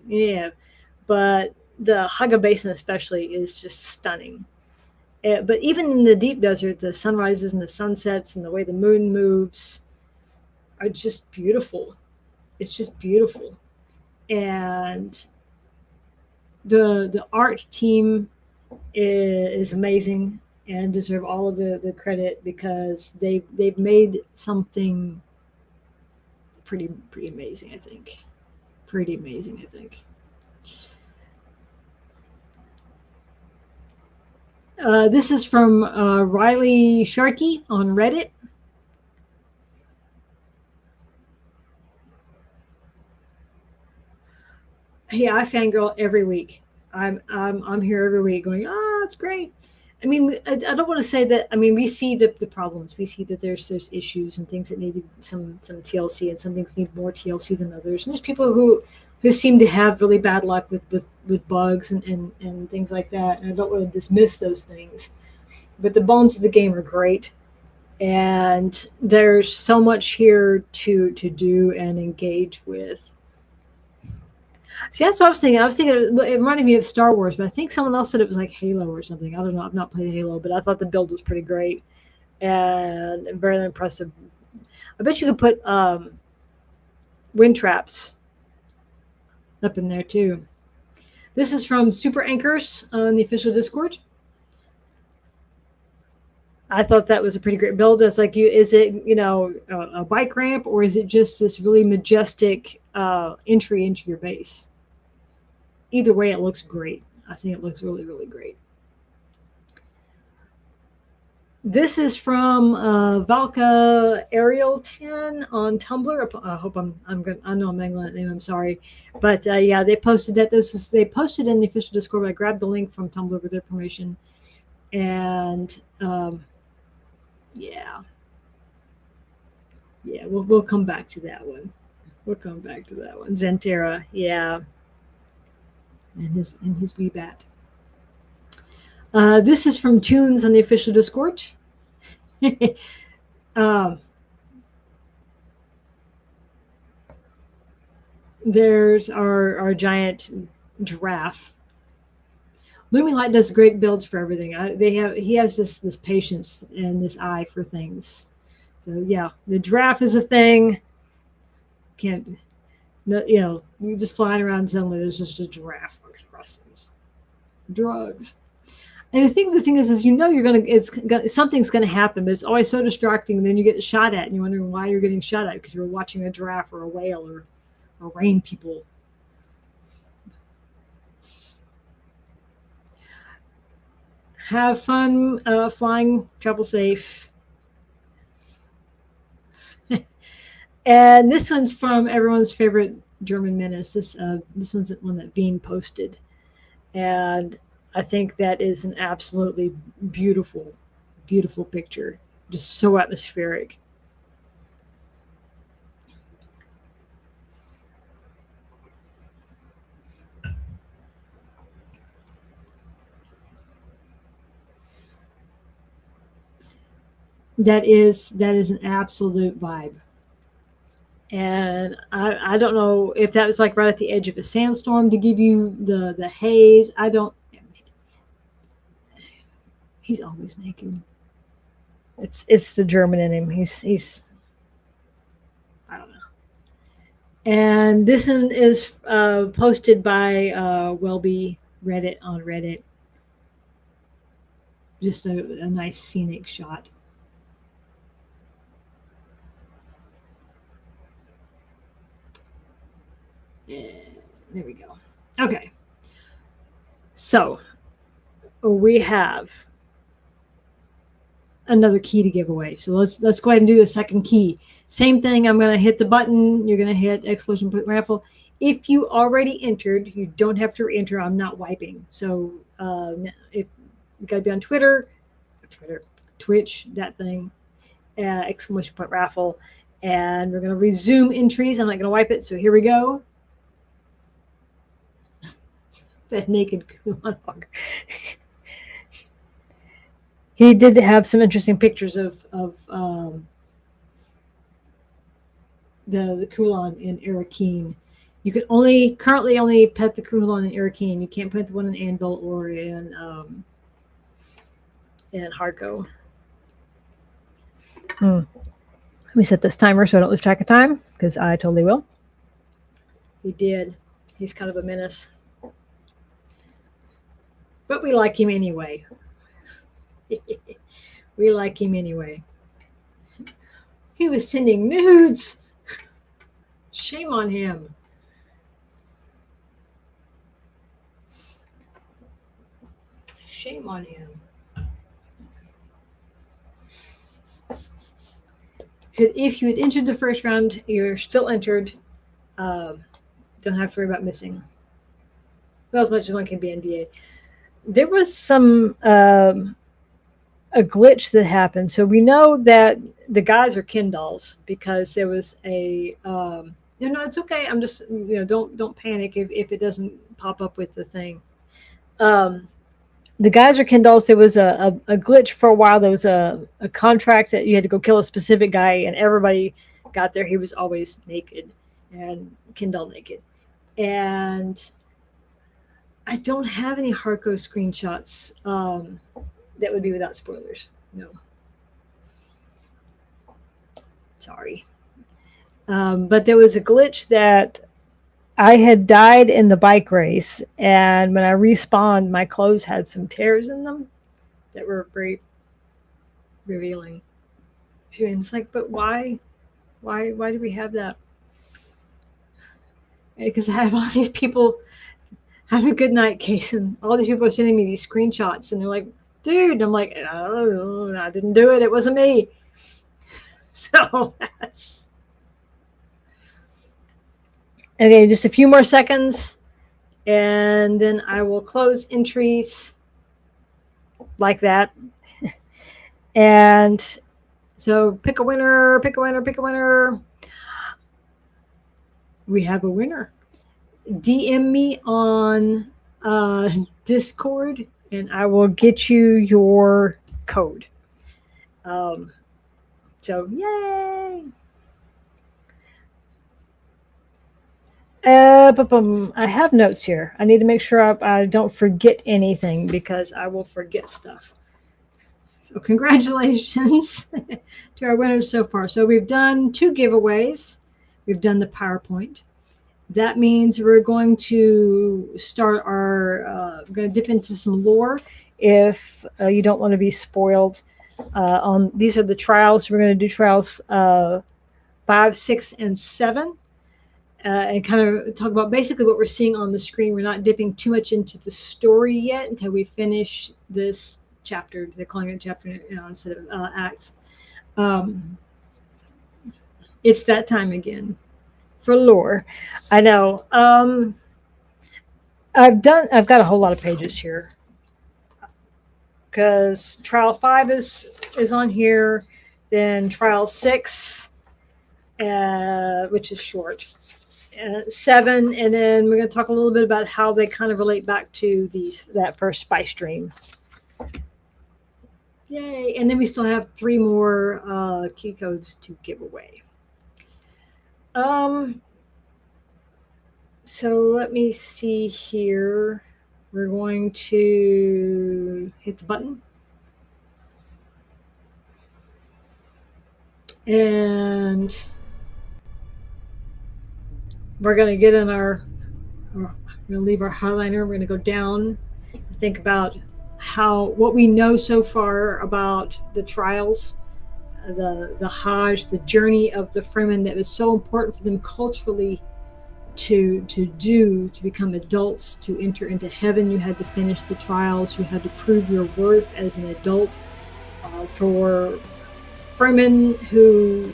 but the Haga Basin especially is just stunning. But even in the deep desert, the sunrises and the sunsets and the way the moon moves are just beautiful. It's just beautiful, and the art team is amazing and deserve all of the credit because they've made something pretty amazing. I think pretty amazing. I think. This is from Riley Sharkey on Reddit. Yeah, I fangirl every week. I'm here every week going, it's great. I mean, I don't want to say that. I mean, we see the problems. We see that there's issues and things that need some TLC, and some things need more TLC than others. And there's people who seem to have really bad luck with bugs and things like that. And I don't want to dismiss those things, but the bones of the game are great, and there's so much here to do and engage with. See, that's what I was thinking. It reminded me of Star Wars, but I think someone else said it was like Halo or something. I don't know. I've not played Halo, but I thought the build was pretty great and very impressive. I bet you could put wind traps up in there too. This is from Super Anchors on the official Discord. I thought that was a pretty great build. It's like, is it a bike ramp, or is it just this really majestic entry into your base? Either way, it looks great. I think it looks really, really great. This is from Valka Ariel 10 on Tumblr. I hope I'm good. I know I'm mangling that name. I'm sorry, but yeah, they posted that. They posted in the official Discord. But I grabbed the link from Tumblr with their permission, and yeah, we'll come back to that one. We'll come back to that one. Zentera, yeah, and his wee bat. This is from Tunes on the official Discord. There's our giant giraffe. Looming Light does great builds for everything. He has this patience and this eye for things. So yeah, the giraffe is a thing. You're just flying around suddenly there's just a giraffe across things. Drugs. And the thing is something's gonna happen, but it's always so distracting. And then you get shot at, and you're wondering why you're getting shot at because you're watching a giraffe or a whale or rain people. Have fun flying. Travel safe. And this one's from everyone's favorite German menace. This one's the one that Veen posted, and I think that is an absolutely beautiful, beautiful picture. Just so atmospheric. That is an absolute vibe. And I don't know if that was like right at the edge of a sandstorm to give you the haze. I don't. He's always naked. It's the German in him. He's I don't know. And this one is posted by Welby Reddit on Reddit. Just a nice scenic shot. There we go. Okay. So we have another key to give away. So let's go ahead and do the second key. Same thing. I'm going to hit the button. You're going to hit exclamation point raffle. If you already entered, you don't have to enter. I'm not wiping. So if you got to be on Twitter, Twitch, that thing, exclamation point raffle. And we're going to resume entries. I'm not going to wipe it. So here we go. That naked Kulon hog. He did have some interesting pictures of the Kulon in Arrakis. You can currently only pet the Kulon in Arrakis. You can't pet the one in Anvil or in Hardco. Let me set this timer so I don't lose track of time, because I totally will. He did. He's kind of a menace. But we like him anyway. We like him anyway. He was sending nudes. Shame on him. Shame on him. He said, if you had entered the first round, you're still entered. Don't have to worry about missing. Well, as much as one can be NDA. There was some a glitch that happened. So we know that the guys are Kindles because there was a it's okay. I'm just don't panic if it doesn't pop up with the thing. The guys are Kindles. There was a glitch for a while. There was a contract that you had to go kill a specific guy, and everybody got there. He was always naked and Kindle naked, and I don't have any hardcore screenshots that would be without spoilers. No. Sorry. But there was a glitch that I had died in the bike race, and when I respawned, my clothes had some tears in them that were very revealing. And it's like, but why? Why do we have that? Because I have all these people have a good night, Case, and all these people are sending me these screenshots, and they're like, dude, I'm like, oh, I didn't do it. It wasn't me. So that's okay. Just a few more seconds, and then I will close entries like that. And so pick a winner, pick a winner, pick a winner. We have a winner. DM me on Discord, and I will get you your code. So yay! I have notes here. I need to make sure I don't forget anything because I will forget stuff. So congratulations to our winners so far. So we've done 2 giveaways. We've done the PowerPoint. That means we're going to start we're going to dip into some lore if you don't want to be spoiled. These are the trials. We're going to do trials 5, 6, and 7. And kind of talk about basically what we're seeing on the screen. We're not dipping too much into the story yet until we finish this chapter. They're calling it chapter instead of acts. It's that time again for lore. I know. I've got a whole lot of pages here because trial 5 is on here, then trial 6, which is short. 7, and then we're going to talk a little bit about how they kind of relate back to that first spy stream. Yay! And then we still have 3 more key codes to give away. So let me see here. We're going to hit the button. And we're going to get in we're going to leave our highliner. We're going to go down and think about what we know so far about the trials, the Hajj, the journey of the Fremen that was so important for them culturally to become adults, to enter into heaven. You had to finish the trials. You had to prove your worth as an adult. For Fremen who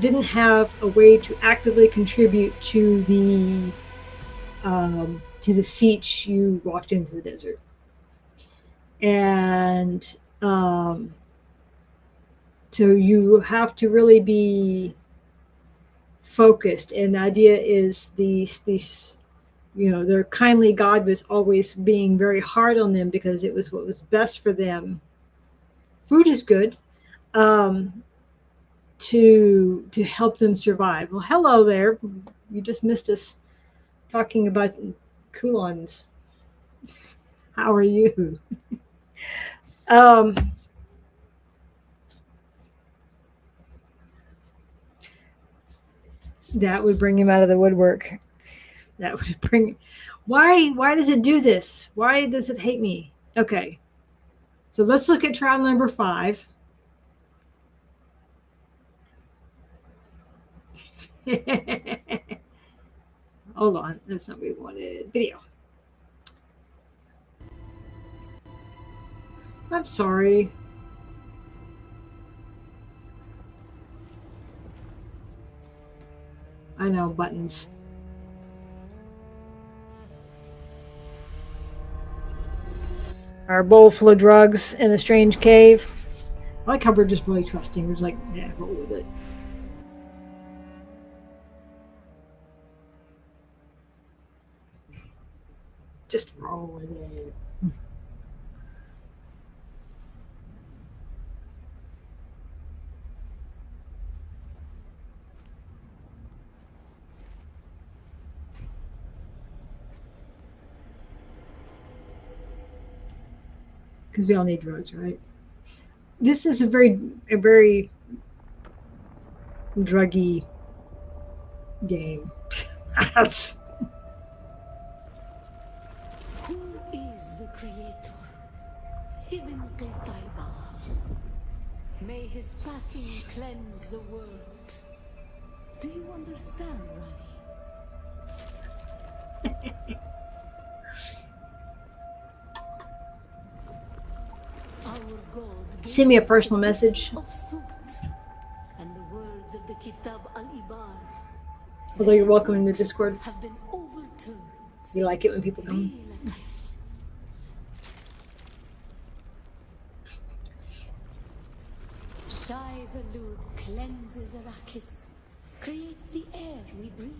didn't have a way to actively contribute to the siege, you walked into the desert, and so you have to really be focused. And the idea is these their kindly God was always being very hard on them because it was what was best for them. Food is good. To help them survive. Well, hello there. You just missed us talking about Kulons. How are you? That would bring him out of the woodwork. That would bring. Why does it do this? Why does it hate me? Okay. So let's look at trial number 5. Hold on, that's not what we wanted. Video. I'm sorry. I know, buttons. Our bowl full of drugs in a strange cave. I like how we're just really trusting. We're just like, yeah, roll with it. Just roll with it. Because we all need drugs, right? This is a very druggy game. That's Creator, Ibn Qutayba. May his passing cleanse the world. Do you understand, Rani? Our God Send me a gave us personal the message. gift of food, and the words of the Kitab al-Ibar. Although you're welcome in the Discord. Have been overturned. You like it when people come. Shai Hulud cleanses Arrakis, creates the air we breathe.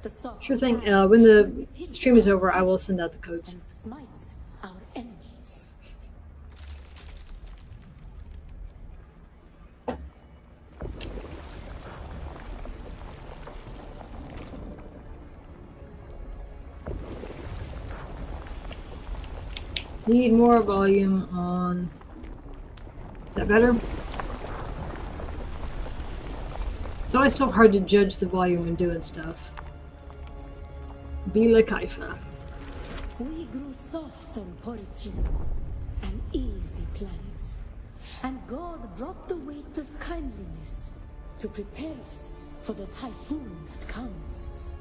The soft Sure thing. sand When the we pitch stream is our over, I will tents send out the codes. and smites our enemies. Need more volume on. Is that better? It's always so hard to judge the volume when doing stuff. Bila Kaifa. We grew soft on poetry, an easy planet, and God brought the weight of kindliness to prepare us for the typhoon that comes.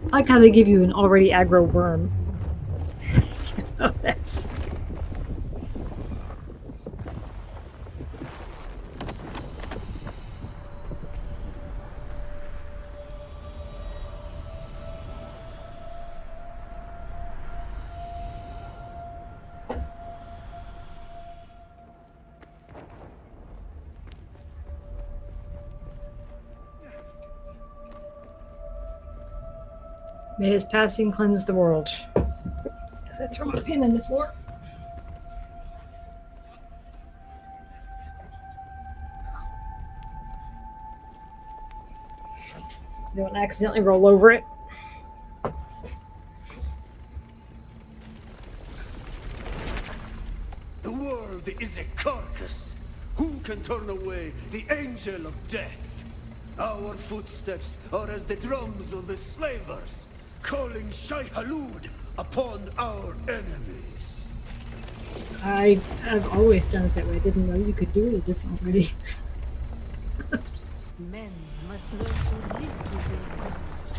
I like how they give you an already aggro worm. Oh, that's. May his passing cleanse the world. As I throw my pin in the floor. Don't accidentally roll over it. The world is a carcass. Who can turn away the angel of death? Our footsteps are as the drums of the slavers, calling Shai Hulud upon our enemies. I've always done it that way. I didn't know you could do it a different way. Men must learn to live with their gods.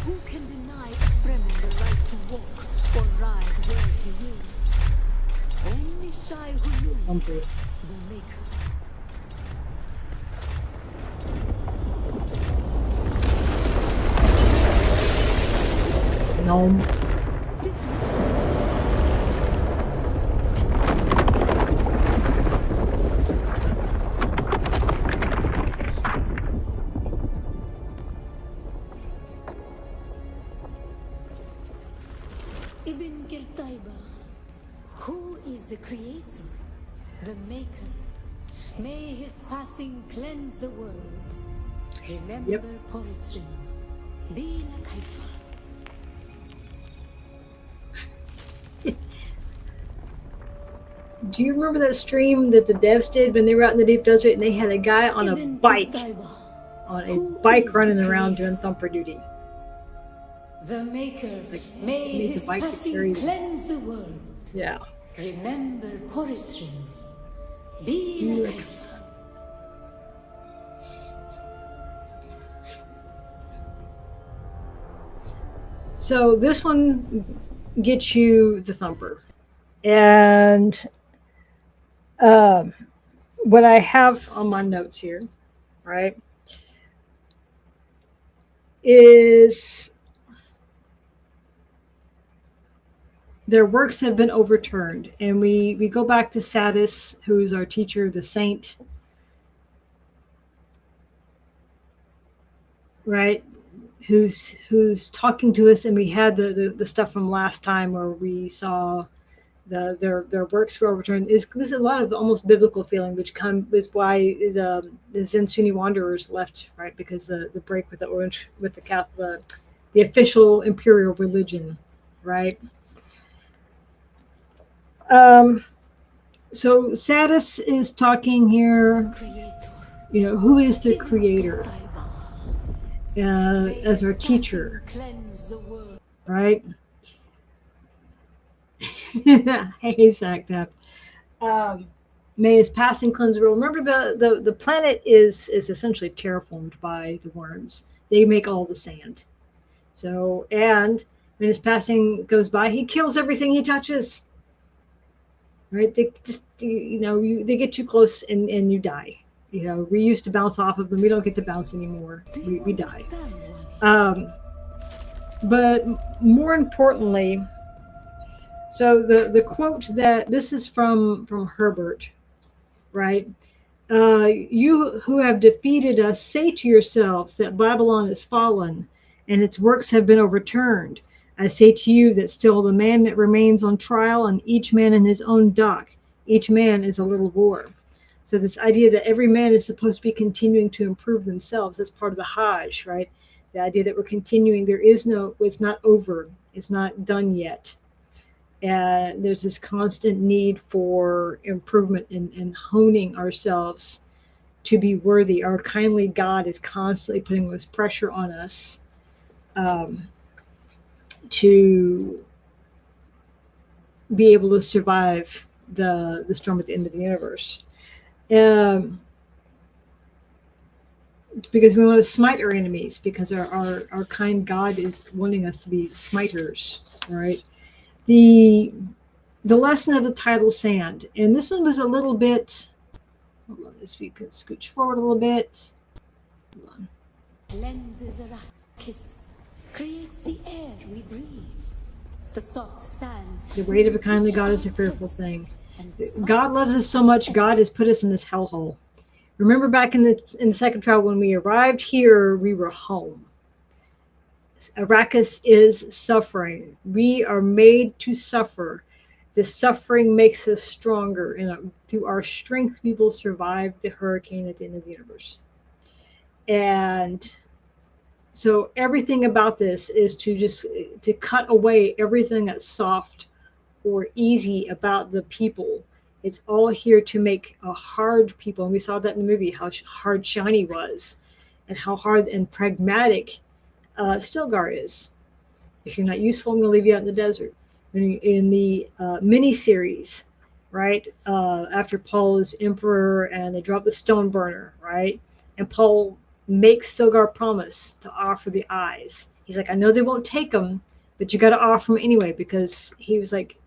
Who can deny a Fremen the right to walk or ride where he wills? Only Shai Hulud, Humphrey. the Maker. Gnome. Ibn Qutayba, who is the creator, the maker? May his passing cleanse the world. Remember poetry. Be like Haifa. Do you remember that stream that the devs did when they were out in the deep desert and they had a guy on a Ibn bike, Qutayba, on a who bike is running the around creator? doing thumper duty? The maker, like, may he needs a his bike to passing carry them. cleanse the world. Yeah. Remember poetry. Be like Haifa. So this one gets you the thumper. And what I have on my notes here, right, is their works have been overturned. And we go back to Sadis, who's our teacher, the saint, right? Who's talking to us, and we had the stuff from last time where we saw their works were overturned. This is a lot of almost biblical feeling, which is why the Zen Sunni wanderers left, right? Because the break with the Catholic, the official imperial religion right? So Sadis is talking here. Creator. Who is the creator May as our his teacher, passing cleanse the world. right? Hey, Sacktap. May his passing cleanse the world. Remember, the planet is essentially terraformed by the worms. They make all the sand. So, and when his passing goes by, he kills everything he touches. Right? They just, they get too close and you die. We used to bounce off of them. We don't get to bounce anymore. Do We you die. understand why? But more importantly, so the quote that this is from Herbert, right? You who have defeated us, say to yourselves that Babylon is fallen and its works have been overturned. I say to you that still the man that remains on trial, and each man in his own dock, each man is a little war. So this idea that every man is supposed to be continuing to improve themselves, that's part of the Hajj, right? The idea that we're continuing, it's not over, it's not done yet. And there's this constant need for improvement and honing ourselves to be worthy. Our kindly God is constantly putting this pressure on us to be able to survive the storm at the end of the universe. Because we want to smite our enemies, because our kind God is wanting us to be smiters, right? The lesson of the tidal sand, and this one was a little bit. Hold on, this we can scooch forward a little bit. Hold on. Cleanses Arrakis, creates the air we breathe. The soft sand. The weight of a kindly God is a fearful thing. God loves us so much. God has put us in this hellhole. Remember back in the second trial, when we arrived here, we were home. Arrakis is suffering. We are made to suffer. The suffering makes us stronger, and through our strength, we will survive the hurricane at the end of the universe. And so everything about this is to cut away everything that's soft or easy about the people. It's all here to make a hard people. And we saw that in the movie, how hard Shiny was, and how hard and pragmatic Stilgar is. If you're not useful, I'm going to leave you out in the desert. In the mini-series, right, after Paul is emperor and they drop the stone burner, right, and Paul makes Stilgar promise to offer the eyes. He's like, I know they won't take them, but you got to offer them anyway, because he was like,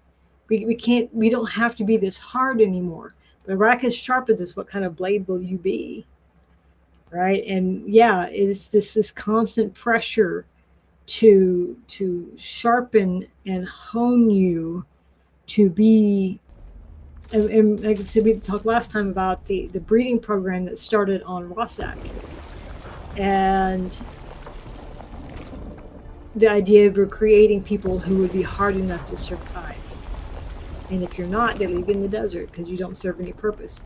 we don't have to be this hard anymore. But Arrakis sharpens us. What kind of blade will you be? Right? And yeah, it's this constant pressure to sharpen and hone you to be. And like I said, we talked last time about the breeding program that started on Rossack, and the idea of creating people who would be hard enough to survive. And if you're not, they leave you in the desert because you don't serve any purpose.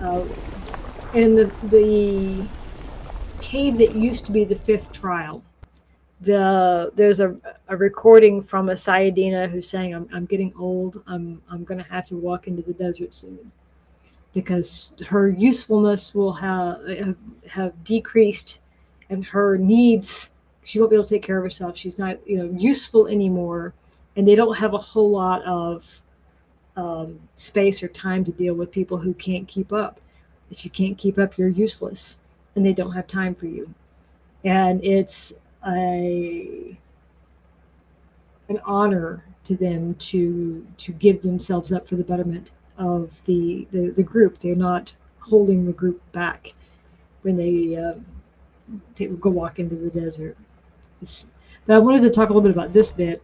And the cave that used to be the fifth trial, there's a recording from a Sayadina who's saying, I'm getting old. I'm going to have to walk into the desert soon, because her usefulness will have decreased, and her needs, she won't be able to take care of herself. She's not useful anymore, and they don't have a whole lot of space or time to deal with people who can't keep up. If you can't keep up, you're useless, and they don't have time for you. And it's an honor to them to give themselves up for the betterment of the group. They're not holding the group back when they go walk into the desert. But I wanted to talk a little bit about this bit.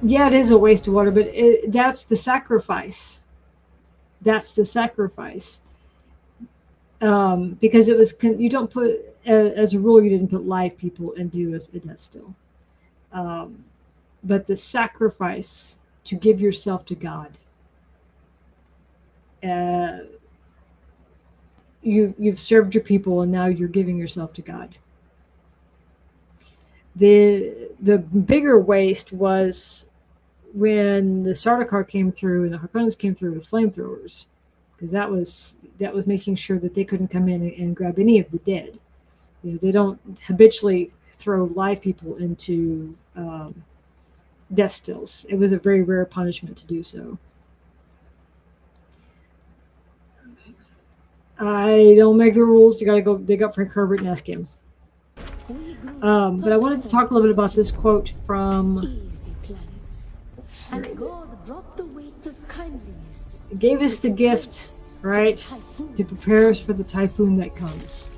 Yeah, it is a waste of water, but that's the sacrifice. That's the sacrifice. Because it was, you don't put, as a rule, you didn't put live people into a death still. But the sacrifice to give yourself to God. You've served your people, and now you're giving yourself to God. The bigger waste was when the Sardaukar came through and the Harkonnens came through with flamethrowers, because that was making sure that they couldn't come in and grab any of the dead. They don't habitually throw live people into death stills. It was a very rare punishment to do so. I don't make the rules. You got to go dig up Frank Herbert and ask him. But I wanted to talk a little bit about this quote from. Easy planet. And God brought the weight of kindliness. Gave us the gift, right, to prepare us for the typhoon that comes.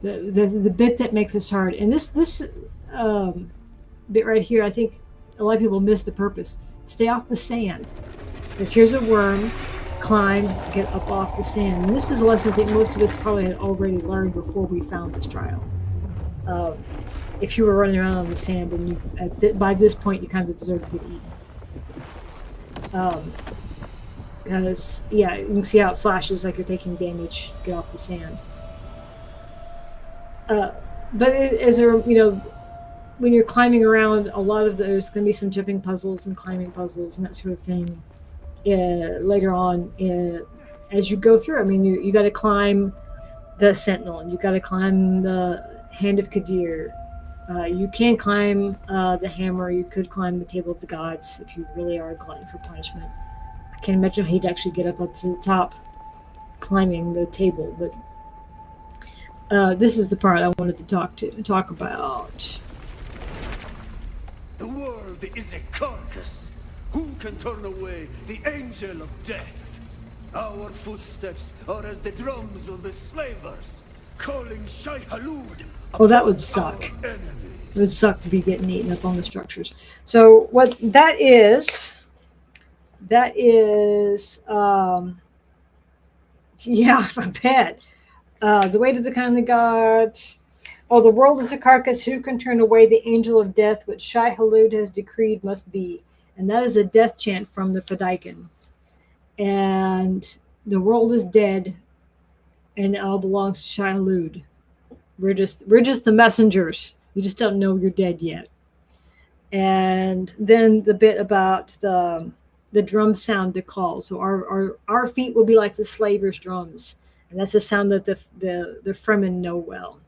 The bit that makes us hard, and this bit right here, I think a lot of people miss the purpose. Stay off the sand, because here's a worm. Climb, get up off the sand. And this was a lesson I think most of us probably had already learned before we found this trial. If you were running around on the sand, and by this point you kind of deserve to get eaten. Because you can see how it flashes like you're taking damage. Get off the sand. But as when you're climbing around, a lot of there's going to be some jumping puzzles and climbing puzzles and that sort of thing. Later on, as you go through, I mean, you got to climb the Sentinel, and you got to climb the Hand of Kadir. You can climb the Hammer. You could climb the Table of the Gods if you really are a glutton for punishment. I can't imagine how he'd actually get up to the top, climbing the table. But this is the part I wanted to talk about. The world is a carcass. Who can turn away the angel of death? Our footsteps are as the drums of the slavers, calling Shai Halud. Well, that would suck. It would suck to be getting eaten up on the structures. So what that is, yeah, I bet. The weight of the kindly God. Oh, the world is a carcass. Who can turn away the angel of death, which Shai Halud has decreed must be? And that is a death chant from the Fedaykin. And the world is dead, and it all belongs to Shai Halud. We're just the messengers. You just don't know you're dead yet. And then the bit about the drum sound to call. So our feet will be like the slavers' drums, and that's a sound that the Fremen know well.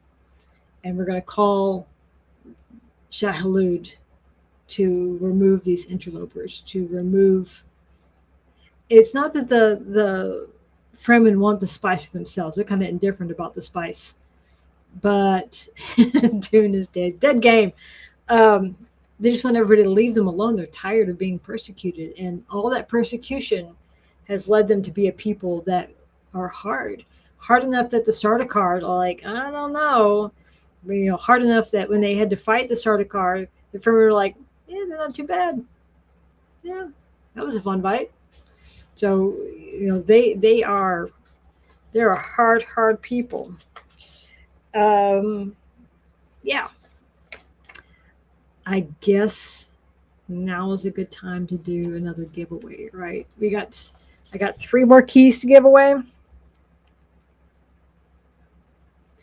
And we're going to call Shai Halud to remove these interlopers, to remove. It's not that the Fremen want the spice for themselves. They're kind of indifferent about the spice. But Dune is dead. Dead game. They just want everybody to leave them alone. They're tired of being persecuted. And all that persecution has led them to be a people that are hard. Hard enough that the Sardaukar are like, I don't know. Hard enough that when they had to fight the Sardaukar, the Fremen were like, yeah, they're not too bad. Yeah, that was a fun fight. So, they're a hard people. Yeah. I guess now is a good time to do another giveaway, right? I got 3 more keys to give away.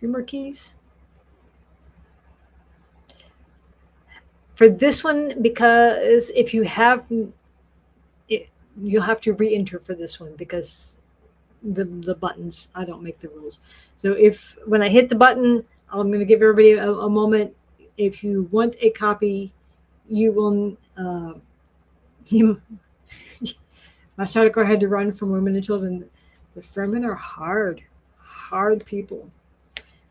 3 more keys. For this one, because if you have it, you'll have to re-enter for this one because the buttons, I don't make the rules. So when I hit the button, I'm going to give everybody a moment. If you want a copy, you will. My Sardaukar had to run from women and children. The Fremen are hard people.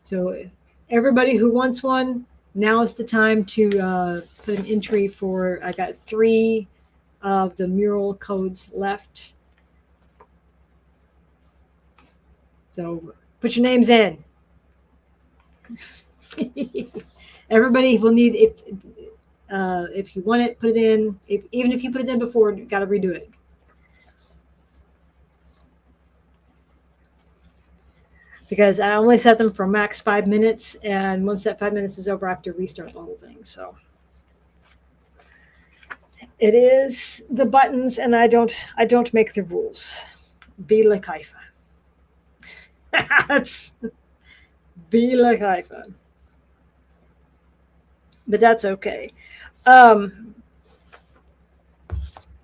So everybody who wants one, now is the time to put an entry for. I got 3 of the mural codes left. So put your names in. Everybody will need if you want it, put it in. Even if you put it in before, you got to redo it. Because I only set them for max 5 minutes, and once that 5 minutes is over, I have to restart the whole thing. So it is the buttons, and I don't make the rules. Bila Kaifa. That's Bila Kaifa. but that's okay. Um,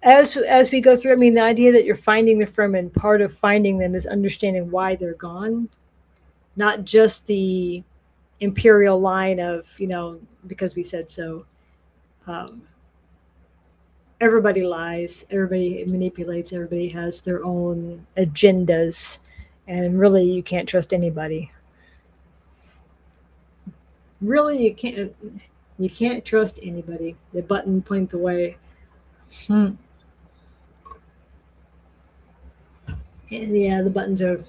as we go through, I mean, the idea that you're finding the Fremen, part of finding them is understanding why they're gone, not just the imperial line of, because we said so. Um, Everybody lies, everybody manipulates, everybody has their own agendas, and really, you can't trust anybody. Really, you can't. You can't trust anybody. The button points the way. Hmm. Yeah, the buttons are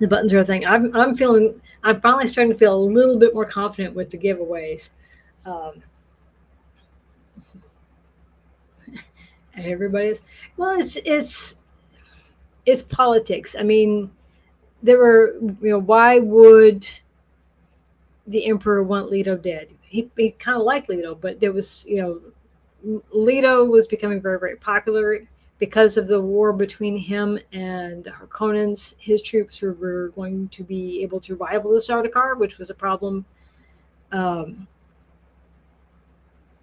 a thing. I'm feeling. I'm finally starting to feel a little bit more confident with the giveaways. Um, everybody's well. It's politics. I mean, there were. Why would the emperor want Leto dead? He kind of liked Leto, but there was Leto was becoming very, very popular because of the war between him and the Harkonnens. His troops were going to be able to rival the Sardaukar, which was a problem.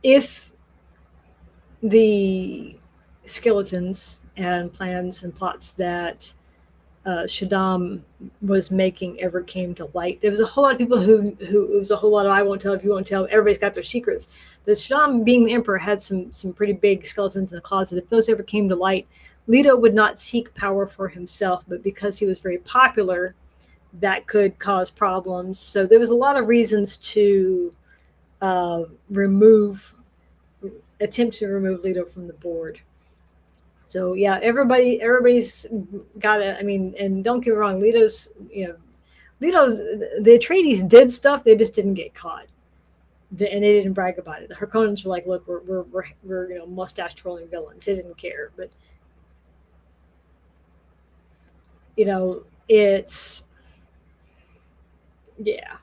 If the skeletons and plans and plots that Shaddam was making ever came to light, there was a whole lot of people who it was a whole lot of I won't tell if you won't tell. Everybody's got their secrets. But Shaddam, being the emperor, had some pretty big skeletons in the closet. If those ever came to light, Leto would not seek power for himself, but because he was very popular, that could cause problems. So there was a lot of reasons to attempt to remove Leto from the board. So yeah, everybody's got it. I mean, and don't get me wrong, the Atreides did stuff, they just didn't get caught, and they didn't brag about it. The Harkonnens were like, look, we're mustache twirling villains. They didn't care, but it's yeah.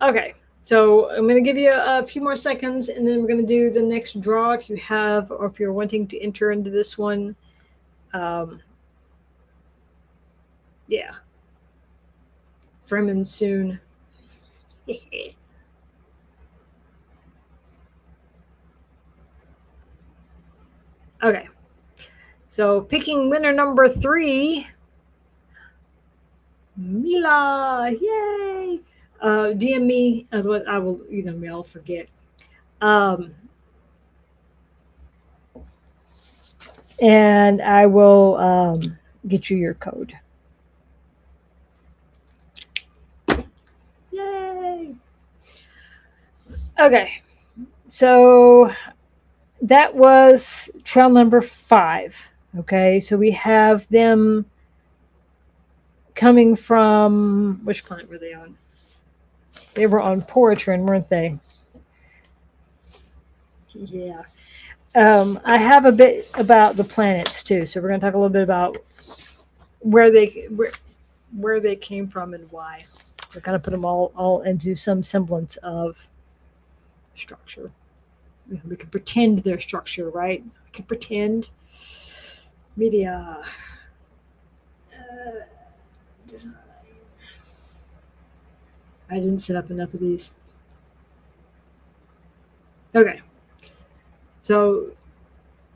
Okay, so I'm going to give you a few more seconds, and then we're going to do the next draw if you have, or if you're wanting to enter into this one. Yeah. Fremen soon. Okay. So picking winner number 3, Mila. Yay! DM me, otherwise I will, I'll forget. And I will get you your code. Yay! Okay, so that was trial number 5. Okay, so we have them coming from, which planet were they on? They were on Poritrin, weren't they? Yeah. I have a bit about the planets too, so we're going to talk a little bit about where they came from and why. So kind of put them all into some semblance of structure. We can pretend their structure, right? We can pretend. Media. Design. I didn't set up enough of these. Okay. So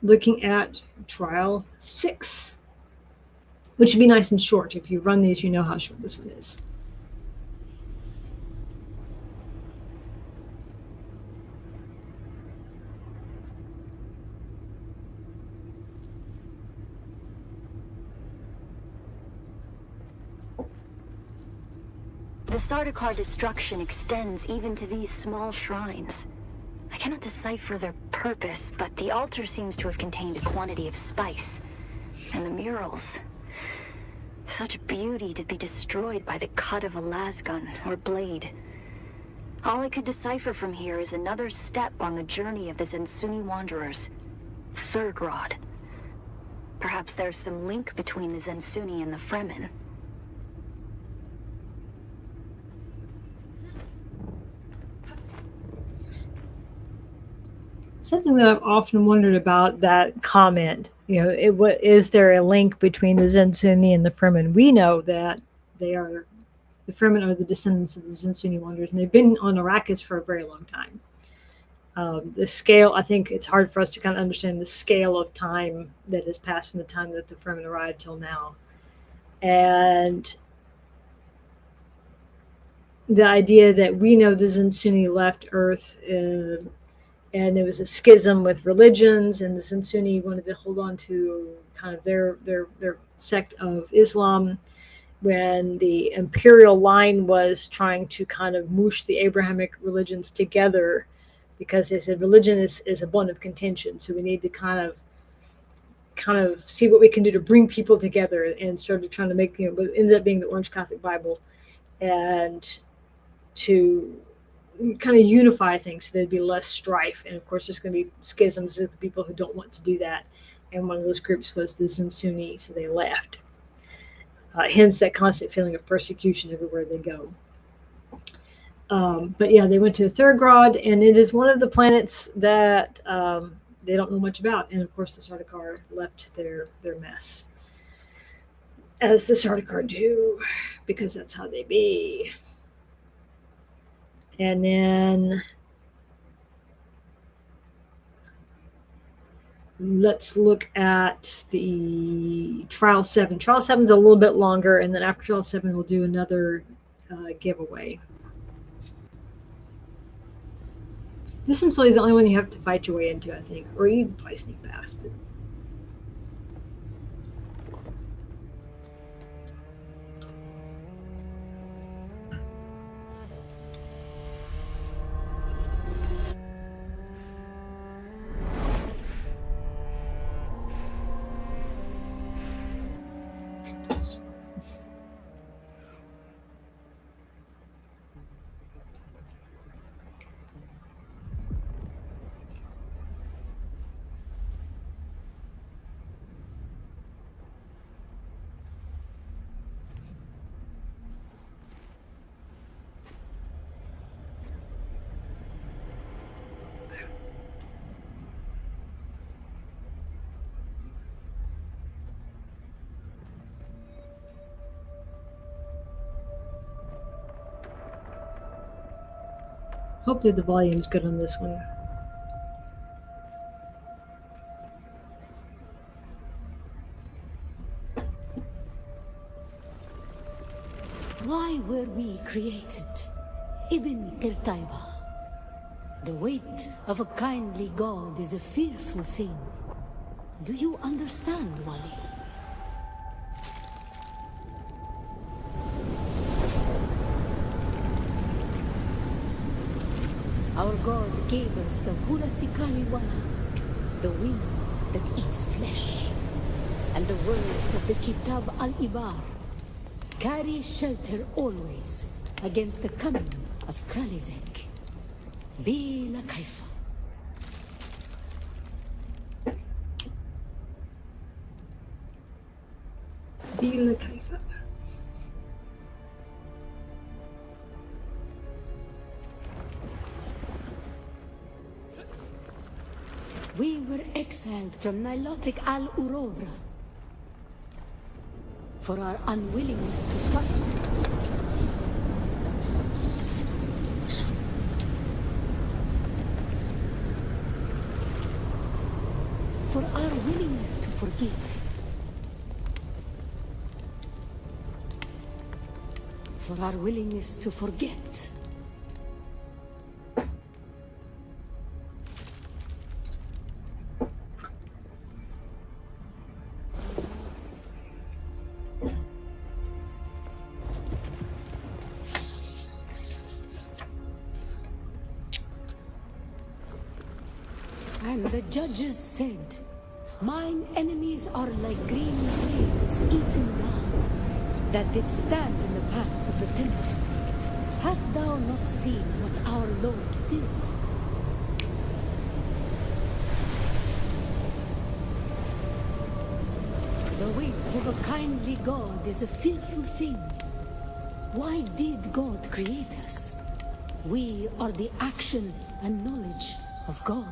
looking at trial 6, which should be nice and short. If you run these, you know how short this one is. The Sardaukar destruction extends even to these small shrines. I cannot decipher their purpose, but the altar seems to have contained a quantity of spice. And the murals. Such beauty to be destroyed by the cut of a lasgun or blade. All I could decipher from here is another step on the journey of the Zensuni wanderers. Thurgrod. Perhaps there's some link between the Zensuni and the Fremen. Something that I've often wondered about that comment, is there a link between the Zensuni and the Fremen? We know that the Fremen are the descendants of the Zensuni wanderers, and they've been on Arrakis for a very long time. The scale, I think it's hard for us to kind of understand the scale of time that has passed from the time that the Fremen arrived till now. And the idea that we know the Zinsuni left Earth, and there was a schism with religions, and the Zinsuni wanted to hold on to kind of their sect of Islam, when the imperial line was trying to kind of moosh the Abrahamic religions together, because they said religion is a bone of contention, so we need to kind of see what we can do to bring people together, and started trying to make, what ended up being the Orange Catholic Bible, and to kind of unify things so there'd be less strife. And of course there's going to be schisms of people who don't want to do that, and one of those groups was the Zinsuni, so they left. Hence that constant feeling of persecution everywhere they go. But yeah, they went to Thurgrod, and it is one of the planets that they don't know much about. And of course, the Sardaukar left their mess, as the Sardaukar do, because that's how they be. And then let's look at the Trial 7. Trial 7 is a little bit longer, and then after Trial 7, we'll do another giveaway. This one's really the only one you have to fight your way into, I think. Or you can probably sneak past. But hopefully the volume's good on this one. Why were we created? Ibn Kirtaiba. The weight of a kindly god is a fearful thing. Do you understand, Wali? Our god gave us the Hulasikali Wana, the wind that eats flesh, and the words of the Kitab al-Ibar carry shelter always against the coming of Kralizek. Bila Kaifa. Bila Kaifa. We were exiled from Nilotic al-Urobra for our unwillingness to fight. For our willingness to forgive. For our willingness to forget. And the judges said, mine enemies are like green blades eaten down, that did stand in the path of the tempest. Hast thou not seen what our Lord did? The weight of a kindly God is a fearful thing. Why did God create us? We are the action and knowledge of God.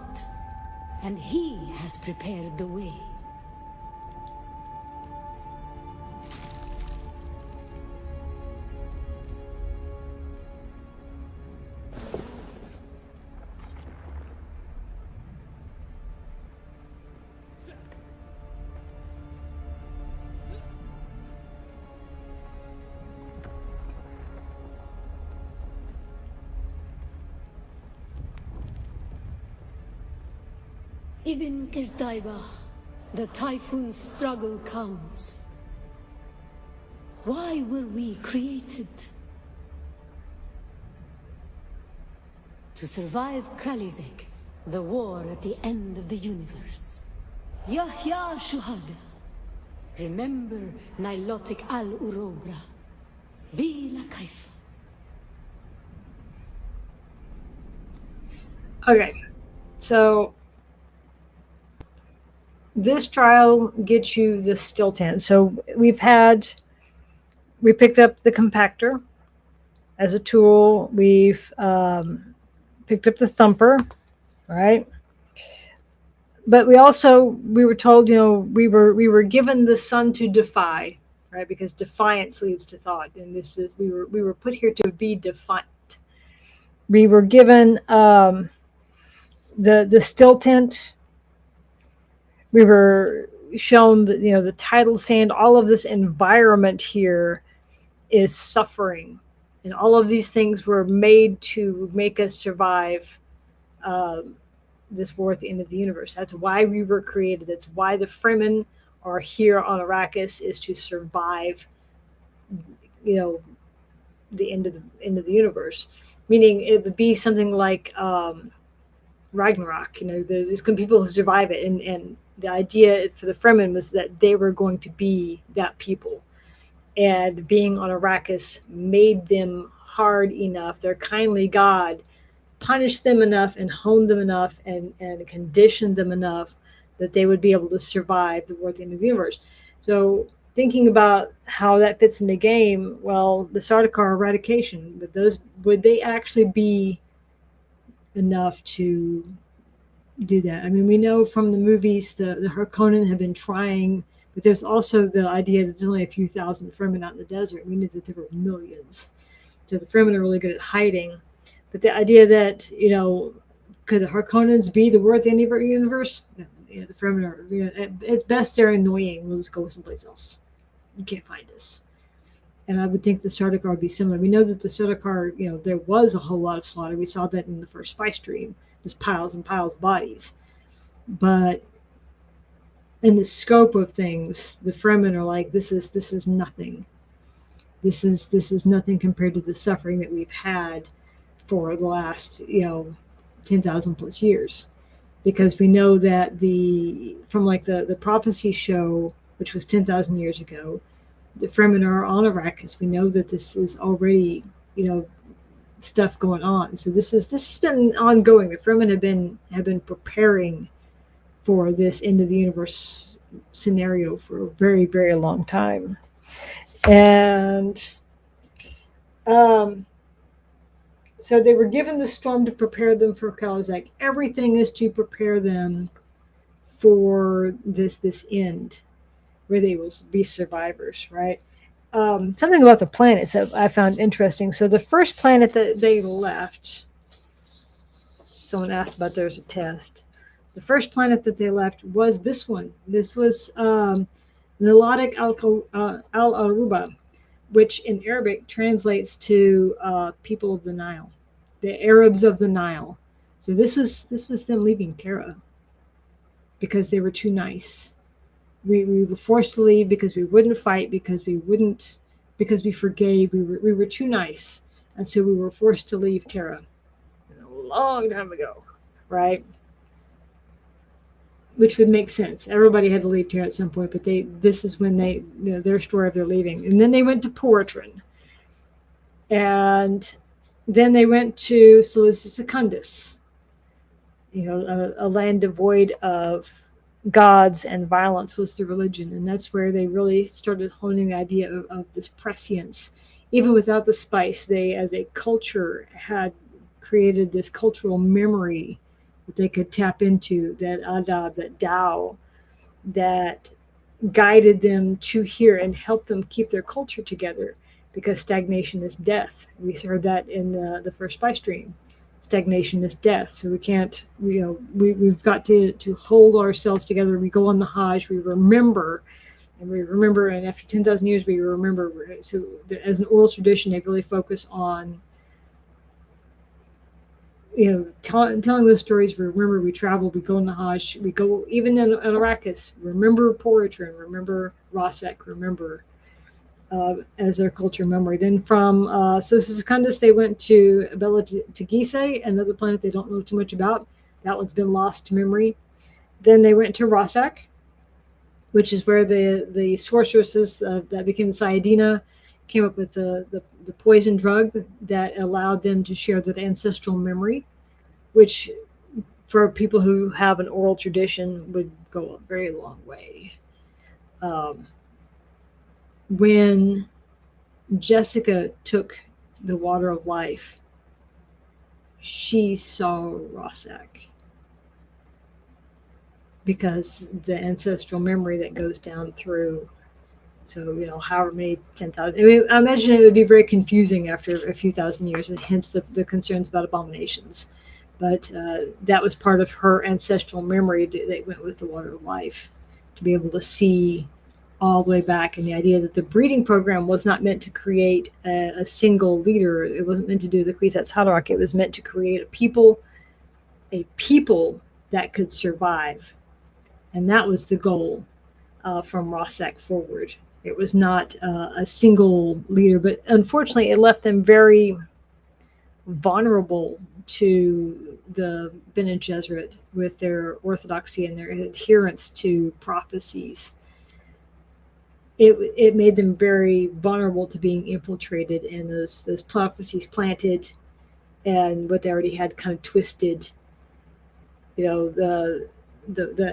And He has prepared the way. Ibn Kirtaiba, the typhoon struggle comes. Why were we created? To survive Kralizek, the war at the end of the universe. Yahya Shuhada. Remember Nilotic al-Urobra. Bila Kaifa. Okay, so this trial gets you the Stilton. So we picked up the compactor as a tool. We've picked up the thumper, right? But we were told, we were given the sun to defy, right? Because defiance leads to thought, and we were put here to be defiant. We were given the still tent. We were shown that the tidal sand, all of this environment here is suffering, and all of these things were made to make us survive this war at the end of the universe. That's why we were created. That's why the Fremen are here on Arrakis, is to survive the end of the universe. Meaning it would be something like Ragnarok. There's going to be people who survive it, and the idea for the Fremen was that they were going to be that people, and being on Arrakis made them hard enough. Their kindly God punished them enough and honed them enough and conditioned them enough that they would be able to survive the war at the end of the universe. So thinking about how that fits in the game, well, the Sardaukar eradication, would they actually be enough to do that? I mean, we know from the movies the Harkonnen have been trying, but there's also the idea that there's only a few thousand Fremen out in the desert. We knew that there were millions. So the Fremen are really good at hiding. But the idea that, could the Harkonnens be the war at the end of our universe? No, the Fremen are, it's best they're annoying. We'll just go someplace else. You can't find us. And I would think the Sardaukar would be similar. We know that the Sardaukar, there was a whole lot of slaughter. We saw that in the first spice stream. Just piles and piles of bodies. But in the scope of things, the Fremen are like, this is nothing. This is nothing compared to the suffering that we've had for the last 10,000 plus years, because we know that from the prophecy show, which was 10,000 years ago, the Fremen are on Arrakis. We know that this is already stuff going on. So this has been ongoing. The Fremen have been preparing for this end of the universe scenario for a very, very long time. And so they were given the storm to prepare them for Kralizek. Everything is to prepare them for this end, where they will be survivors, right? Something about the planets that I found interesting. So the first planet that they left, someone asked about, there's a test. The first planet that they left was this one. This was Nilotic al-Aruba, which in Arabic translates to people of the Nile, the Arabs of the Nile. So this was them leaving Terra because they were too nice. We were forced to leave because we wouldn't fight, because we forgave. We were too nice, and so we were forced to leave Terra a long time ago, right? Which would make sense. Everybody had to leave Terra at some point, but this is when their story of their leaving. And then they went to Poratrin. And then they went to Seleucus Secundus, a land devoid of gods and violence was the religion. And that's where they really started honing the idea of this prescience. Even without the spice, they, as a culture, had created this cultural memory that they could tap into, that adab, that Tao, that guided them to here and helped them keep their culture together, because stagnation is death. We heard that in the first spice stream. Stagnation is death. So we can't, we've got to hold ourselves together. We go on the Hajj, we remember, and after 10,000 years, we remember. So as an oral tradition, they really focus on telling those stories. Remember, we travel, we go in the Hajj, we go even in Arrakis. Remember Poritrin, remember Rosek, remember as their culture memory. Then from Secundus, they went to Bela Tegese, another planet they don't know too much about. That one's been lost to memory. Then they went to Rosek, which is where the sorceresses that became Sayadina came up with the poison drug that allowed them to share that ancestral memory, which for people who have an oral tradition would go a very long way. When Jessica took the water of life, she saw Rosek, because the ancestral memory that goes down through. So, however many 10,000. I mean, I imagine it would be very confusing after a few thousand years, and hence the concerns about abominations. But that was part of her ancestral memory that went with the water of life, to be able to see all the way back. And the idea that the breeding program was not meant to create a single leader. It wasn't meant to do the Kwisatz Haderach. It was meant to create a people that could survive. And that was the goal from Rosek forward. It was not a single leader, but unfortunately it left them very vulnerable to the Bene Gesserit with their orthodoxy and their adherence to prophecies. It made them very vulnerable to being infiltrated, and those prophecies planted, and what they already had kind of twisted. The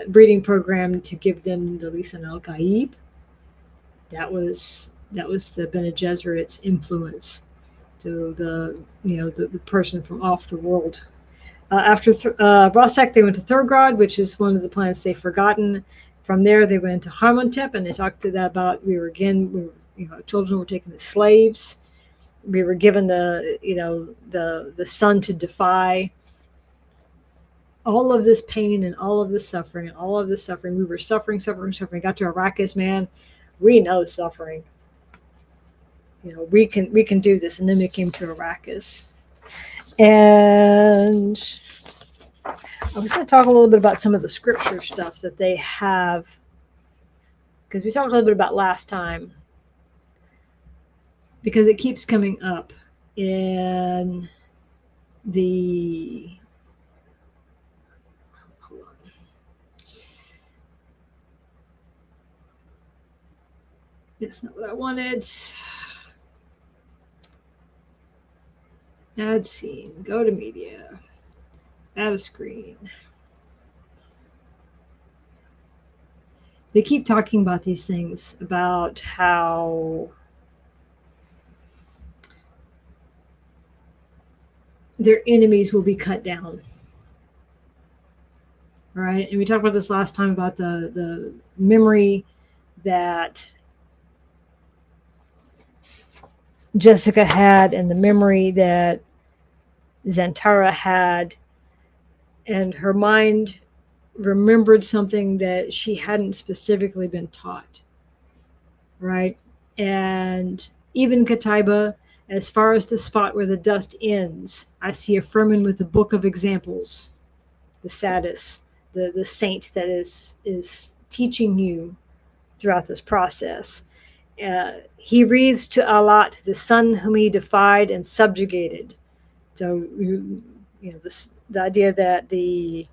breeding program to give them the Lisan al-Gaib. That was the Bene Gesserit's influence to the person from off the world. After Rosek, they went to Thurgod, which is one of the planets they've forgotten. From there, they went to Harmontep, and they talked to that about children were taken as slaves. We were given the sun to defy. All of this pain and all of this suffering and all of this suffering. We were suffering. Got to Arrakis, man. We know suffering. We can do this. And then we came to Arrakis. And I was going to talk a little bit about some of the scripture stuff that they have, because we talked a little bit about last time, because it keeps coming up in the... That's not what I wanted. Add scene. Go to media. Add a screen. They keep talking about these things, about how their enemies will be cut down. Right? And we talked about this last time about the memory that Jessica had, and the memory that Zantara had, and her mind remembered something that she hadn't specifically been taught, right? And even Kataiba, as far as the spot where the dust ends, I see a Fremen with a book of examples, the Saddis, the saint that is teaching you throughout this process. He reads to Alat, the son whom he defied and subjugated. So, the idea that we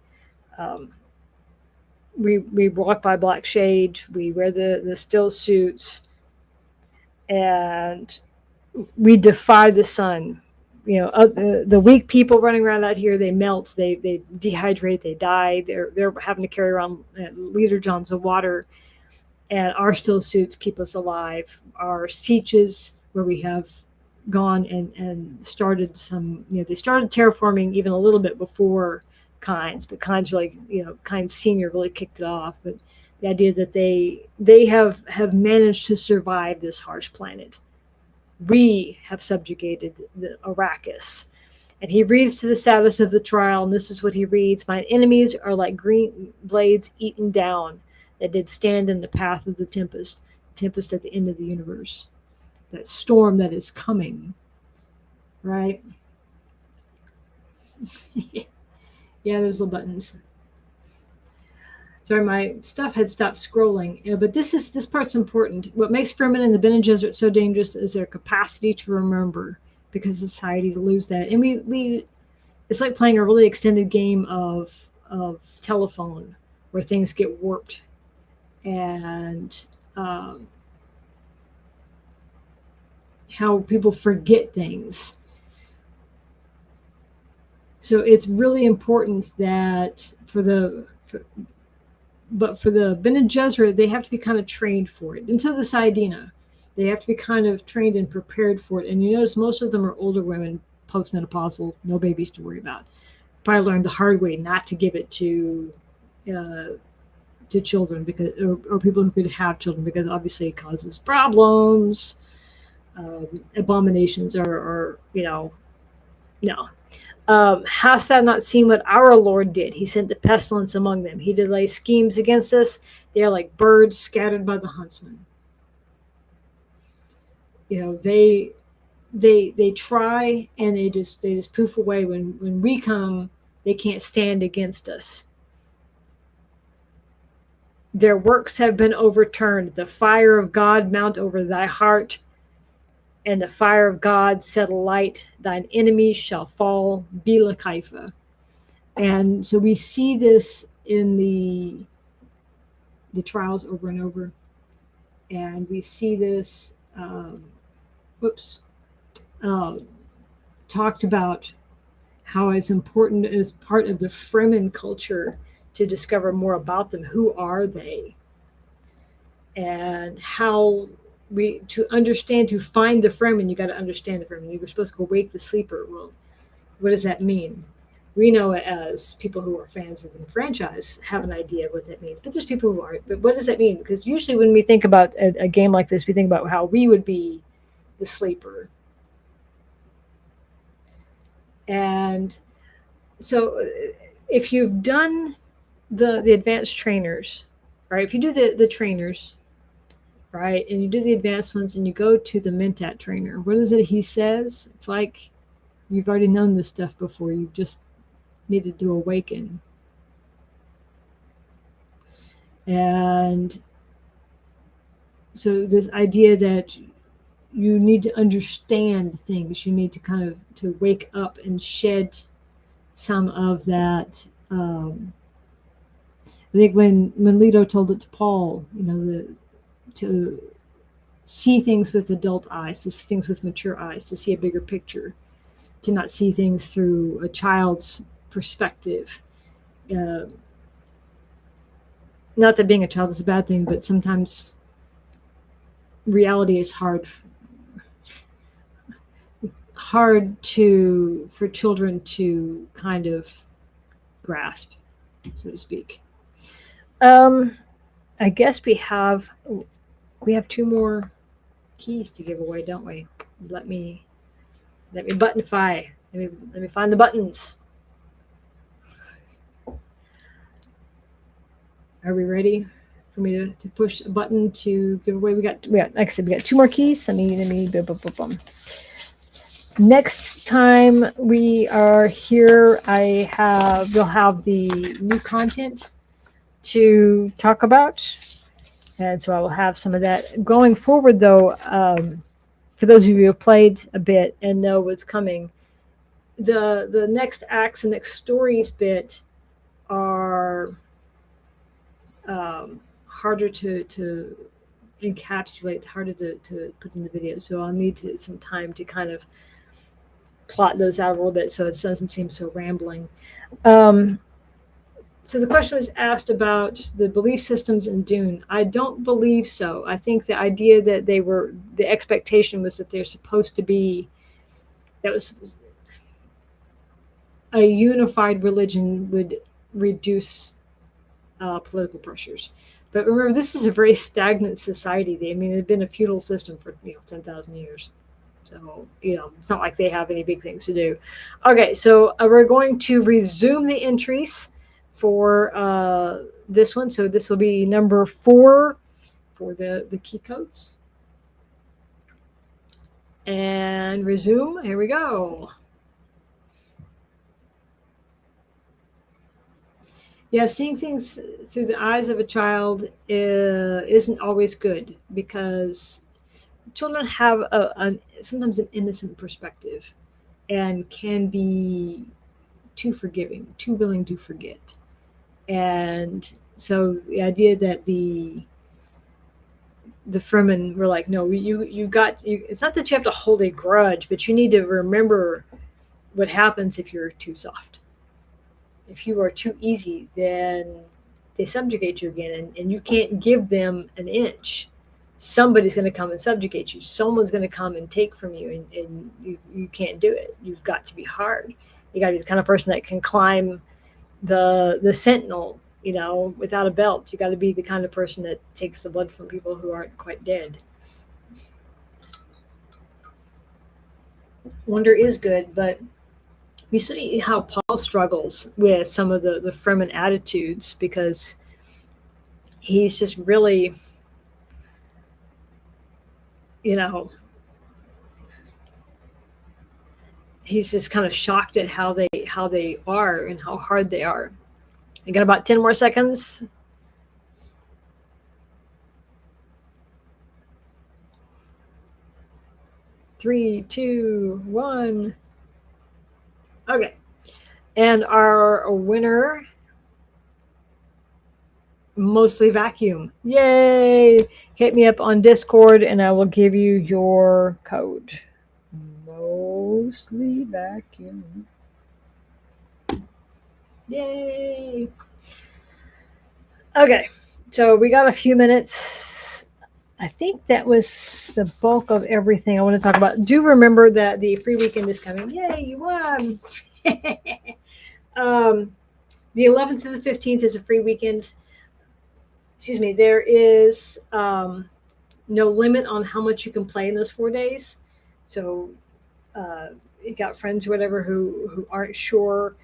walk by black shade, we wear the still suits, and we defy the sun. The weak people running around out here, they melt, they dehydrate, they die. They're having to carry around liter johns of water. And our still suits keep us alive. Our sieges, where we have gone and started some, they started terraforming even a little bit before Kynes, but Kynes really, Kynes Senior really kicked it off. But the idea that they have managed to survive this harsh planet. We have subjugated the Arrakis. And he reads to the status of the trial, and this is what he reads: "Mine enemies are like green blades eaten down, that did stand in the path of the tempest at the end of the universe." That storm that is coming, right? Yeah, those little buttons. Sorry, my stuff had stopped scrolling. But this part's important. What makes Fremen and the Bene Gesserit so dangerous is their capacity to remember, because societies lose that. And we it's like playing a really extended game of telephone where things get warped, and um, how people forget things. So it's really important that for the Bene Gesserit, they have to be kind of trained for it. And so the Saidina, they have to be kind of trained and prepared for it. And you notice most of them are older women, postmenopausal, no babies to worry about. Probably learned the hard way not to give it to children, because or people who could have children, because obviously it causes problems. Abominations are no. Hast thou not seen what our Lord did? He sent the pestilence among them. He did lay schemes against us. They are like birds scattered by the huntsman. They try, and they just poof away. When we come, they can't stand against us. Their works have been overturned. The fire of God mount over thy heart, and the fire of God set alight. Thine enemies shall fall. Bila Kaifa. And so we see this in the trials over and over. And we see this, talked about how it's important as part of the Fremen culture to discover more about them. Who are they? And how to understand, to find the Fremen, you got to understand the Fremen. You were supposed to go wake the sleeper. Well, what does that mean? We know it as people who are fans of the franchise have an idea of what that means, but there's people who aren't. But what does that mean? Because usually when we think about a game like this, we think about how we would be the sleeper. And so if you've done the advanced trainers, right? If you do the trainers, right, and you do the advanced ones, and you go to the Mentat trainer, what is it he says? It's like you've already known this stuff before. You've just needed to awaken. And so this idea that you need to understand things, you need to kind of to wake up and shed some of that. I think when Leto told it to Paul, to see things with adult eyes, to see things with mature eyes, to see a bigger picture, to not see things through a child's perspective. Not that being a child is a bad thing, but sometimes reality is hard for children to kind of grasp, so to speak. I guess we have 2 more keys to give away, don't we? Let me buttonify. Let me find the buttons. Are we ready for me to push a button to give away? We got like I said, we got 2 more keys. Let me boom. Next time we are here, we'll have the new content to talk about, and so I will have some of that going forward. Though, for those of you who have played a bit and know what's coming, the next acts and next stories bit are harder to encapsulate, harder to put in the video. So I'll need some time to kind of plot those out a little bit so it doesn't seem so rambling. So the question was asked about the belief systems in Dune. I don't believe so. I think the idea that the expectation was that they're supposed to be, that was a unified religion would reduce political pressures. But remember, this is a very stagnant society. They've been a feudal system for 10,000 years. So, it's not like they have any big things to do. Okay, so we're going to resume the entries for this one. So this will be number 4 for the key codes. And resume. Here we go. Yeah, seeing things through the eyes of a child isn't always good because children have sometimes an innocent perspective and can be too forgiving, too willing to forget. And so the idea that the Fremen were like, no, you got you. It's not that you have to hold a grudge, but you need to remember what happens if you're too soft. If you are too easy, then they subjugate you again, and you can't give them an inch. Somebody's going to come and subjugate you. Someone's going to come and take from you, and you can't do it. You've got to be hard. You got to be the kind of person that can climb the sentinel, without a belt. You got to be the kind of person that takes the blood from people who aren't quite dead. Wonder is good, but you see how Paul struggles with some of the Fremen attitudes because he's just really, he's just kind of shocked at how they are and how hard they are. You got about 10 more seconds. Three, two, one. Okay. And our winner, mostly vacuum. Yay! Hit me up on Discord and I will give you your code. Mostly vacuum. Yay! Okay, so we got a few minutes. I think that was the bulk of everything I want to talk about. Do remember that the free weekend is coming. Yay, you won! The 11th to the 15th is a free weekend. Excuse me, there is no limit on how much you can play in those 4 days. So you got friends or whatever who aren't sure,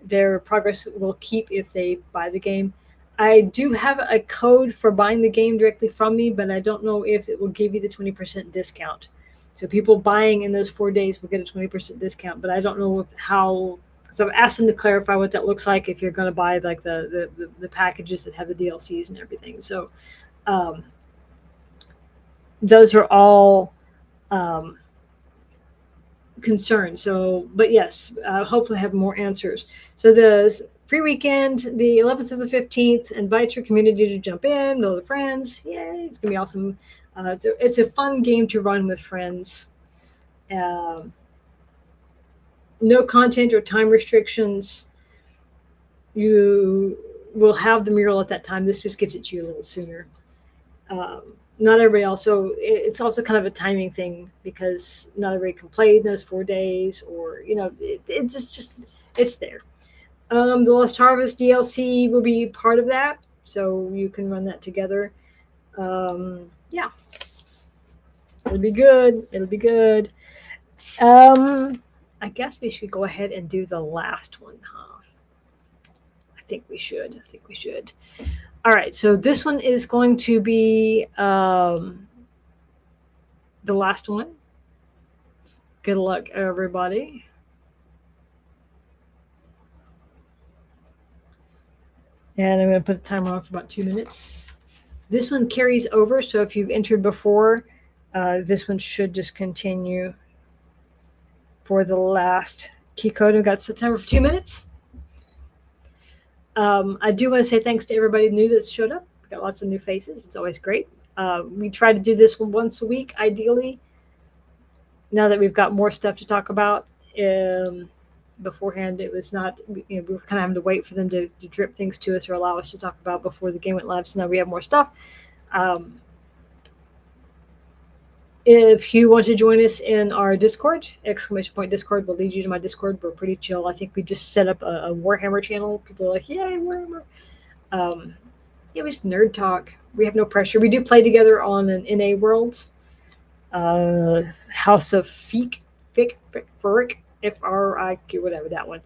their progress will keep if they buy the game. I do have a code for buying the game directly from me, but I don't know if it will give you the 20% discount. So people buying in those 4 days will get a 20% discount, but I don't know how. So I've asked them to clarify what that looks like if you're going to buy like the packages that have the DLCs and everything. So those are all concerns. So, but yes, hopefully have more answers. So the free weekend, the 11th to the 15th, invite your community to jump in, know the friends. Yay, it's going to be awesome. It's a fun game to run with friends. No content or time restrictions. You will have the mural at that time. This just gives it to you a little sooner. Not everybody else. So it's also kind of a timing thing because not everybody can play in those 4 days, or it's just it's there. The Lost Harvest DLC will be part of that, so you can run that together. Yeah, it'll be good. It'll be good. I guess we should go ahead and do the last one, huh? I think we should. All right, so this one is going to be the last one. Good luck, everybody. And I'm going to put a timer on for about 2 minutes. This one carries over, so if you've entered before, this one should just continue for the last key code. We've got September for 2 minutes. I do want to say thanks to everybody new that's showed up. We got lots of new faces. It's always great. We try to do this one once a week, ideally. Now that we've got more stuff to talk about, beforehand it was not. We were kind of having to wait for them to drip things to us or allow us to talk about before the game went live. So now we have more stuff. If you want to join us in our Discord, !Discord will lead you to my Discord. We're pretty chill. I think we just set up a Warhammer channel. People are like, yay, Warhammer. It was nerd talk. We have no pressure. We do play together on an NA world. House of Furic, F-R-I-Q, whatever, that one.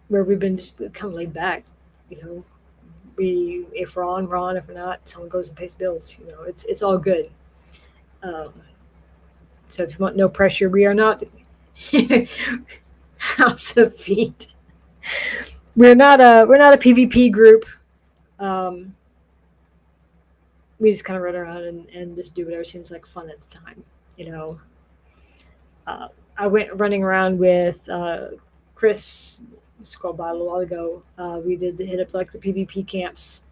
Where we've been just kind of laid back, if we're on, we're on. If we're not, someone goes and pays bills. It's all good. So if you want no pressure, we are not House of Feet. we're not a PvP group. We just kind of run around and just do whatever seems like fun at the time. I went running around with Chris. Scroll by a little while ago. We did hit up like the PvP camps,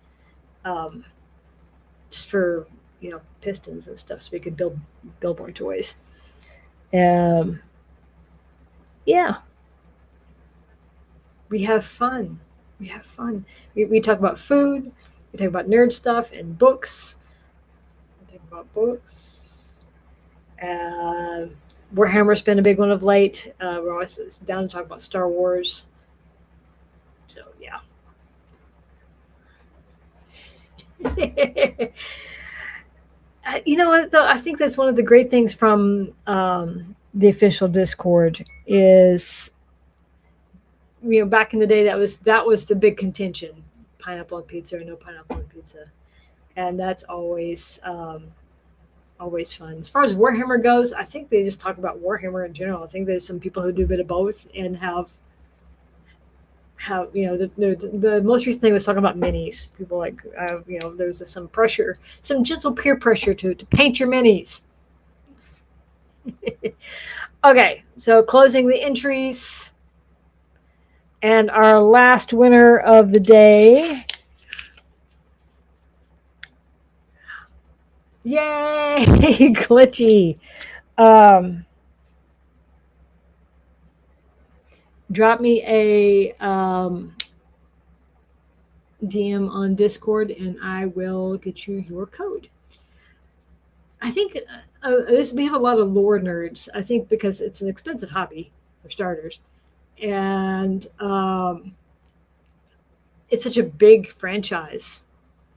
um, just for pistons and stuff, so we could build more toys. Um, yeah, we have fun. We have fun. We talk about food. We talk about nerd stuff and books. We talk about books. Warhammer's been a big one of late. We're always down to talk about Star Wars. So yeah. You know what though? I think that's one of the great things from the official Discord is, back in the day that was the big contention: pineapple on pizza or no pineapple on pizza, and that's always always fun. As far as Warhammer goes, I think they just talk about Warhammer in general. I think there's some people who do a bit of both and have the most recent thing was talking about minis. People like there's some pressure, some gentle peer pressure to paint your minis. Okay, so closing the entries, and our last winner of the day. Yay, Glitchy. Drop me a DM on Discord and I will get you your code. I think we have a lot of lore nerds, I think, because it's an expensive hobby for starters. And it's such a big franchise.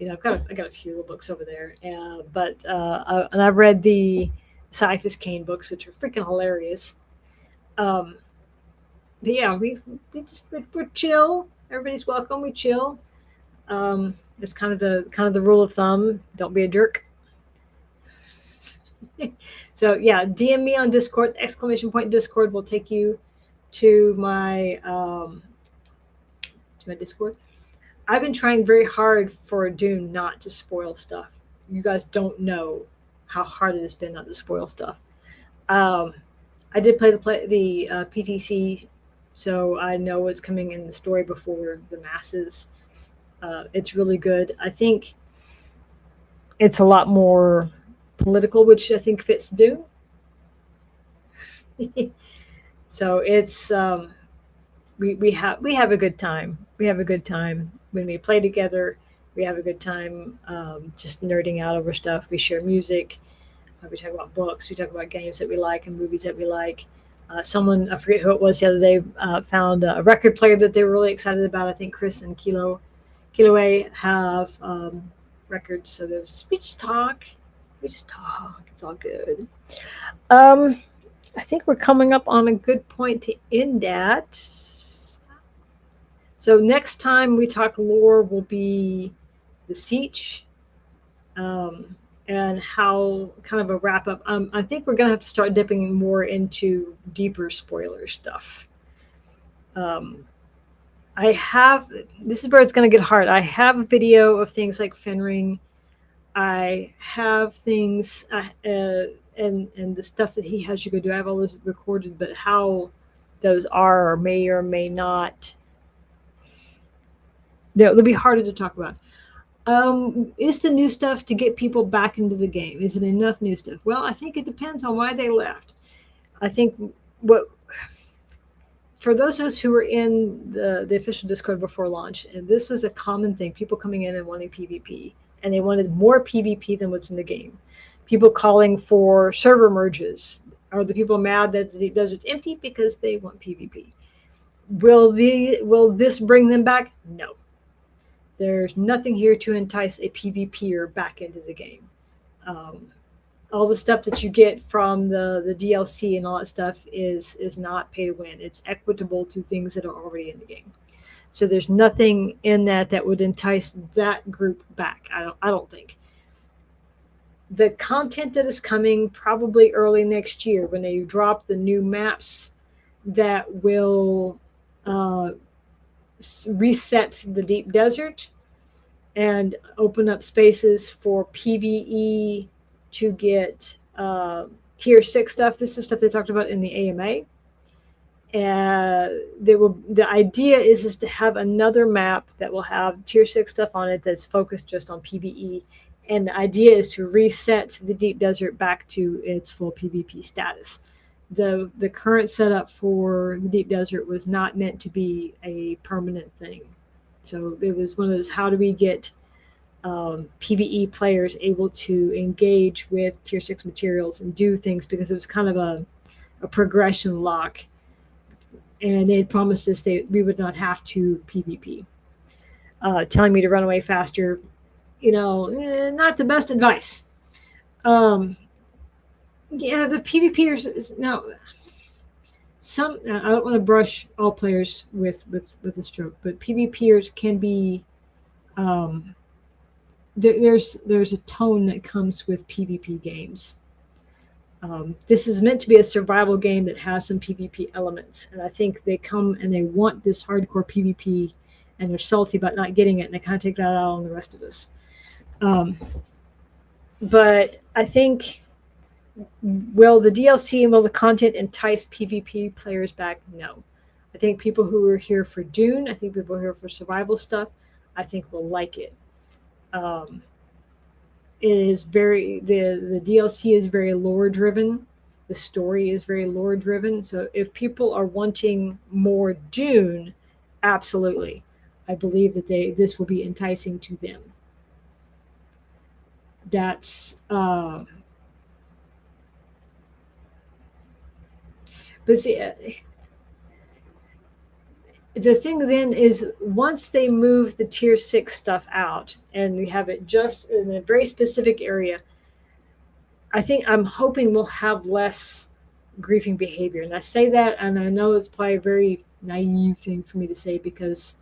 I got a few little books over there, but I've read the Cyphus Kane books, which are freaking hilarious. But yeah, we're chill. Everybody's welcome. We chill. It's kind of the rule of thumb. Don't be a jerk. So yeah, DM me on Discord. ! Discord will take you to my Discord. I've been trying very hard for Dune not to spoil stuff. You guys don't know how hard it has been not to spoil stuff. I did play the PTC, so I know what's coming in the story before the masses. It's really good. I think it's a lot more political, which I think fits Dune. So it's we have a good time. We have a good time when we play together. We have a good time just nerding out over stuff. We share music. We talk about books. We talk about games that we like and movies that we like. Someone, I forget who it was the other day, found a record player that they were really excited about. I think Chris and Kiloe have records. So we just talk. It's all good. I think we're coming up on a good point to end at. So next time we talk lore will be the Siege, and how kind of a wrap up. I think we're going to have to start dipping more into deeper spoiler stuff. This is where it's going to get hard. I have a video of things like Fenring. I have things and the stuff that he has you go do. I have all those recorded, but how those are or may not, they'll be harder to talk about. Is the new stuff to get people back into the game? Is it enough new stuff? Well, I think it depends on why they left. I think for those of us who were in the official Discord before launch, and this was a common thing, people coming in and wanting PvP, and they wanted more PvP than what's in the game. People calling for server merges. Are the people mad that the desert's empty because they want PvP? Will this bring them back? No. There's nothing here to entice a PvPer back into the game. All the stuff that you get from the DLC and all that stuff is not pay to win. It's equitable to things that are already in the game. So there's nothing in that would entice that group back. I don't think. The content that is coming probably early next year when they drop the new maps that will reset the deep desert and open up spaces for PvE to get tier 6 stuff. This is stuff they talked about in the AMA. The idea is to have another map that will have tier 6 stuff on it that's focused just on PvE. And the idea is to reset the deep desert back to its full PvP status. The current setup for the deep desert was not meant to be a permanent thing. So it was one of those, how do we get PvE players able to engage with tier 6 materials and do things, because it was kind of a progression lock. And they had promised us that we would not have to PvP. Telling me to run away faster, not the best advice. The PvPers now. I don't want to brush all players with a stroke, but PvPers can be. There's a tone that comes with PvP games. This is meant to be a survival game that has some PvP elements, and I think they come and they want this hardcore PvP, and they're salty about not getting it, and they kind of take that out on the rest of us. But I think, will the DLC and will the content entice PvP players back? No. I think people who are here for Dune, I think people who are here for survival stuff, I think will like it. It is the DLC is very lore driven. The story is very lore driven. So if people are wanting more Dune, absolutely, I believe that this will be enticing to them. That's but see, the thing then is, once they move the tier 6 stuff out and we have it just in a very specific area, I'm hoping we'll have less griefing behavior. And I say that, and I know it's probably a very naive thing for me to say, because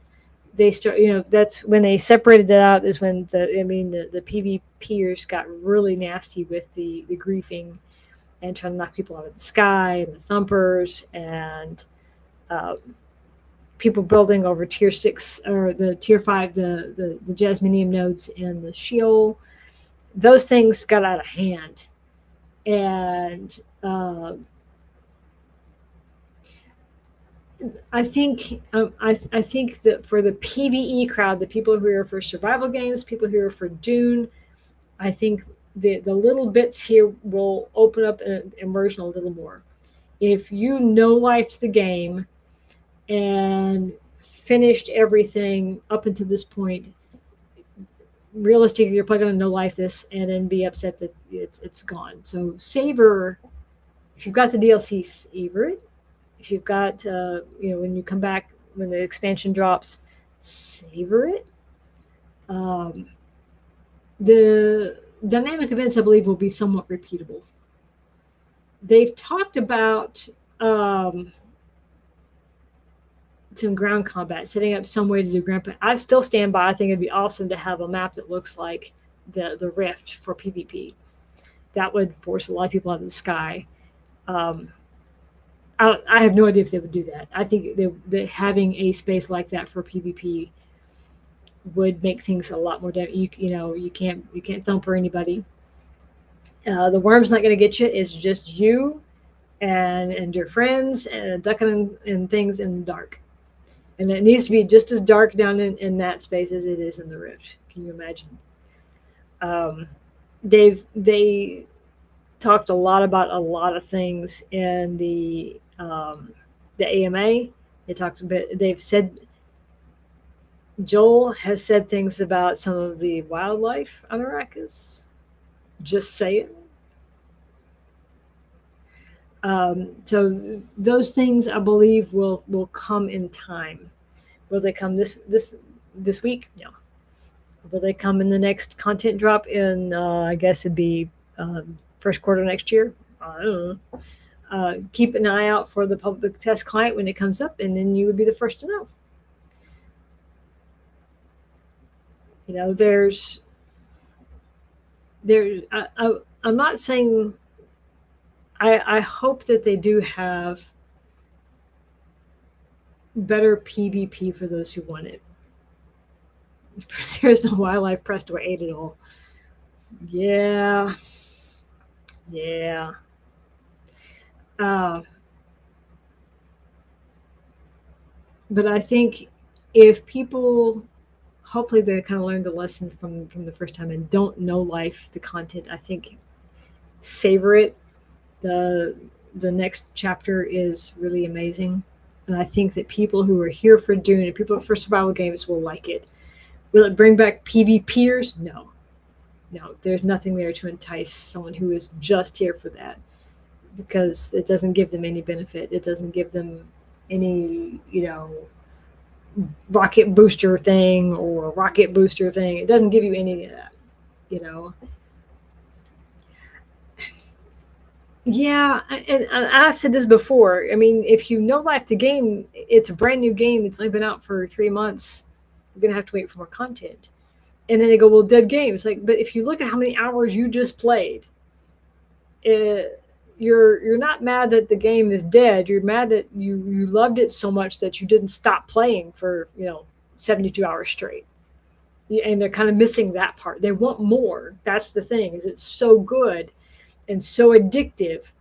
they start, that's when they separated it out, is when the PvPers got really nasty with the griefing and trying to knock people out of the sky, and the thumpers, and people building over tier 6 or the tier 5, the Jasminium nodes and the Sheol. Those things got out of hand. And I think that for the PvE crowd, the people who are for survival games, people who are for Dune, I think the little bits here will open up an immersion a little more. If you no-lifed the game and finished everything up until this point, realistically, you're probably going to no-life this and then be upset that it's gone. So savor, if you've got the DLC, savor it. If you've got, when you come back, when the expansion drops, savor it. The dynamic events, I believe, will be somewhat repeatable. They've talked about some ground combat, setting up some way to do ground combat. I still stand by. I think it'd be awesome to have a map that looks like the Rift for PvP. That would force a lot of people out of the sky. I have no idea if they would do that. I think that having a space like that for PvP would make things a lot more. You can't thumper anybody. The worm's not going to get you. It's just you and your friends and ducking and things in the dark. And it needs to be just as dark down in that space as it is in the Rift. Can you imagine? They talked a lot about a lot of things in the AMA. They've said, Joel has said things about some of the wildlife on Arrakis. Just saying. So those things, I believe, will come in time. Will they come this week? No. Will they come in the next content drop in, I guess it'd be first quarter next year? I don't know. Keep an eye out for the public test client when it comes up, and then you would be the first to know. I'm not saying, I hope that they do have better PvP for those who want it. There's no wildlife pressed to aid at all. Yeah. Yeah. But I think if people, hopefully they kind of learned the lesson from the first time and don't know life, the content, I think savor it. The next chapter is really amazing. And I think that people who are here for Dune and people for survival games will like it. Will it bring back PvPers? No. No, there's nothing there to entice someone who is just here for that, because it doesn't give them any benefit. It doesn't give them any, rocket booster thing or rocket booster thing. It doesn't give you any of that, you know. Yeah, and I've said this before. I mean, if you know like the game, it's a brand new game. It's only been out for 3 months. You're gonna have to wait for more content. And then they go, well, dead game. It's like, but if you look at how many hours you just played, you're not mad that the game is dead. You're mad that you loved it so much that you didn't stop playing for 72 hours straight. And they're kind of missing that part. They want more. That's the thing. Is it's so good and so addictive.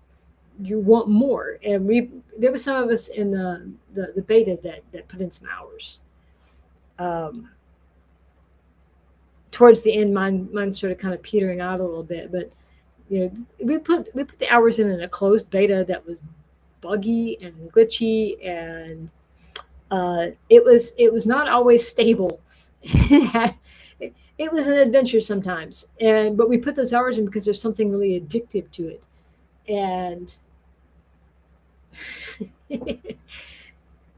You want more. And there was some of us in the beta that put in some hours. Towards the end, mine started kind of petering out a little bit, but we put the hours in a closed beta that was buggy and glitchy, and it was not always stable. It was an adventure sometimes, but we put those hours in because there's something really addictive to it, and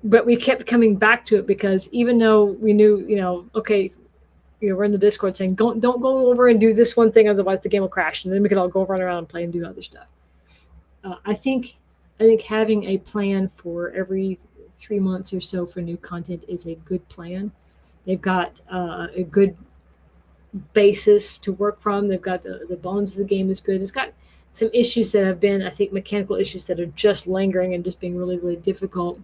but we kept coming back to it because even though we knew, okay, we're in the Discord saying, don't go over and do this one thing, otherwise the game will crash, and then we could all go run around and play and do other stuff. I think having a plan for every 3 months or so for new content is a good plan. They've got a good basis to work from. They've got the bones of the game is good. It's got some issues that have been, I think, mechanical issues that are just lingering and just being really, really difficult.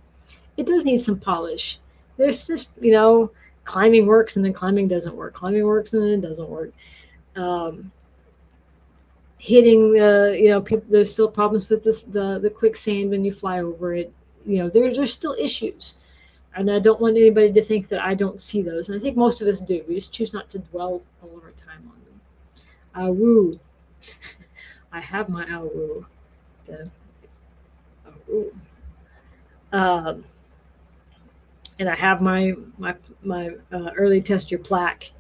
It does need some polish. There's just, climbing works and then climbing doesn't work. Climbing works and then it doesn't work. Hitting, there's still problems with the quicksand when you fly over it. There's still issues. And I don't want anybody to think that I don't see those. And I think most of us do. We just choose not to dwell all of our time on them. Awoo. I have my awoo. Awoo. And I have my early test your plaque,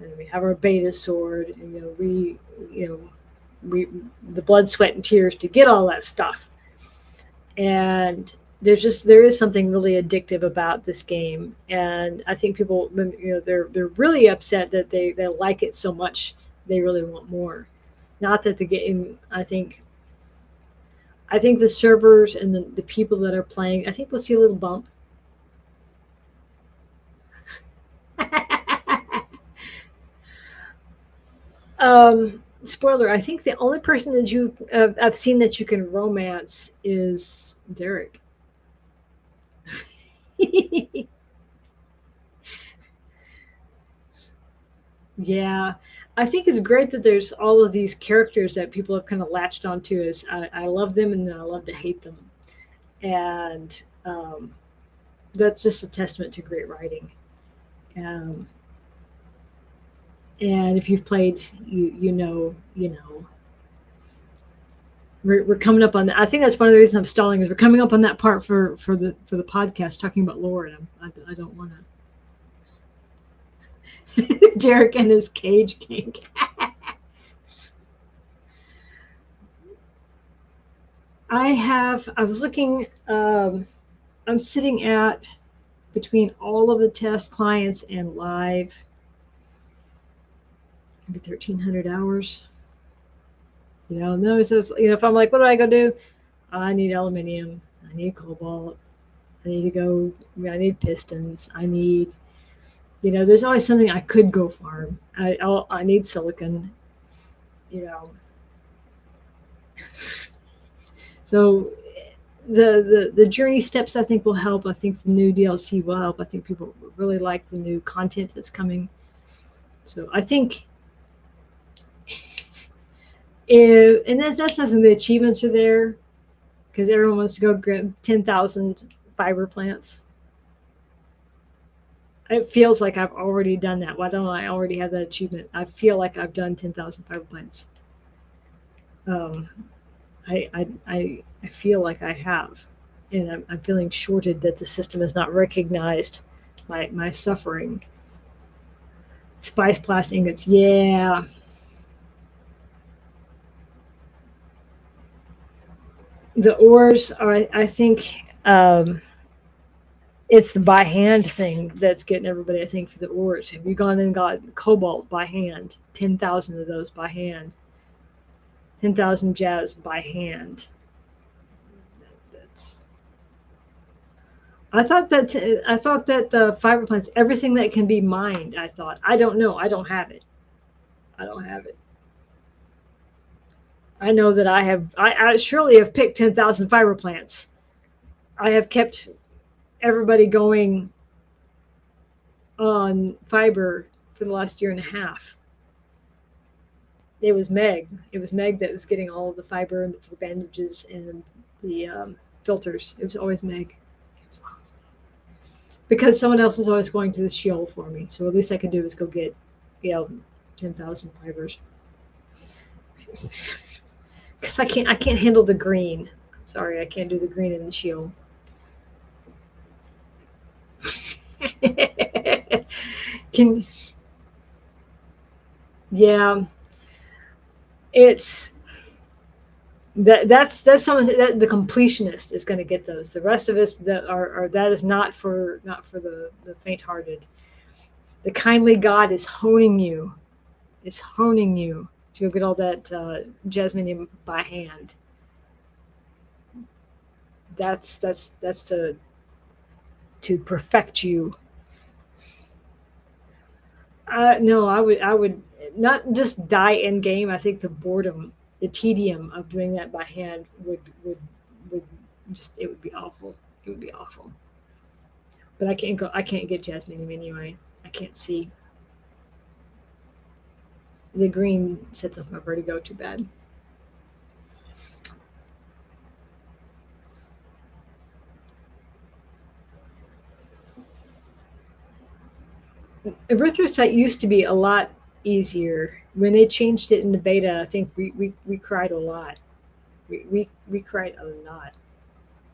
and we have our beta sword, and we the blood, sweat, and tears to get all that stuff. And there is something really addictive about this game, and I think people, they're really upset that they like it so much, they really want more. Not that the game, I think the servers and the people that are playing, I think we'll see a little bump. Spoiler, I think the only person that I've seen that you can romance is Derek. Yeah, I think it's great that there's all of these characters that people have kind of latched onto. As I love them and then I love to hate them, and that's just a testament to great writing. And if you've played, you know. We're coming up on that. I think that's one of the reasons I'm stalling is we're coming up on that part for the podcast talking about lore, and I don't want to. Derek and his cage kink. I was looking. I'm sitting at between all of the test clients and live. Maybe 1,300 hours. No, so if I'm like, what do I go do? I need aluminium. I need cobalt. I need pistons. I need, there's always something I could go farm. I need silicon, So the journey steps I think will help. I think the new DLC will help. I think people really like the new content that's coming. So I think, and that's nothing. The achievements are there because everyone wants to go grab 10,000 fiber plants. It feels like I've already done that. Why don't I already have that achievement? I feel like I've done 10,000 fiber plants. I feel like I have, and I'm feeling shorted that the system has not recognized my suffering. Spice blast ingots, yeah. The ores are, I think, it's the by hand thing that's getting everybody, I think, for the ores. Have you gone and got cobalt by hand? 10,000 of those by hand. 10,000 jazz by hand. That's. I thought that the fiber plants, everything that can be mined. I thought. I don't know. I don't have it. I don't have it. I know that I have. I surely have picked 10,000 fiber plants. I have kept everybody going on fiber for the last year and a half. It was Meg. It was Meg that was getting all of the fiber and the bandages and the filters. It was always Meg. It was always Meg. Because someone else was always going to the Sheol for me. So at least I could do is go get, 10,000 fibers. Because I can't handle the green. Sorry, I can't do the green in the Sheol. Yeah. It's that's something that the completionist is going to get those. The rest of us that are that is not for the faint-hearted. The kindly God is honing you to go get all that jasminium by hand. That's to perfect you. No, I would not just die in game. I think the boredom, the tedium of doing that by hand would just, it would be awful. It would be awful. But I can't get jasmine anyway. I can't see. The green sets off my vertigo too bad. Erythrocyte used to be a lot easier. When they changed it in the beta, I think we cried a lot. We cried a lot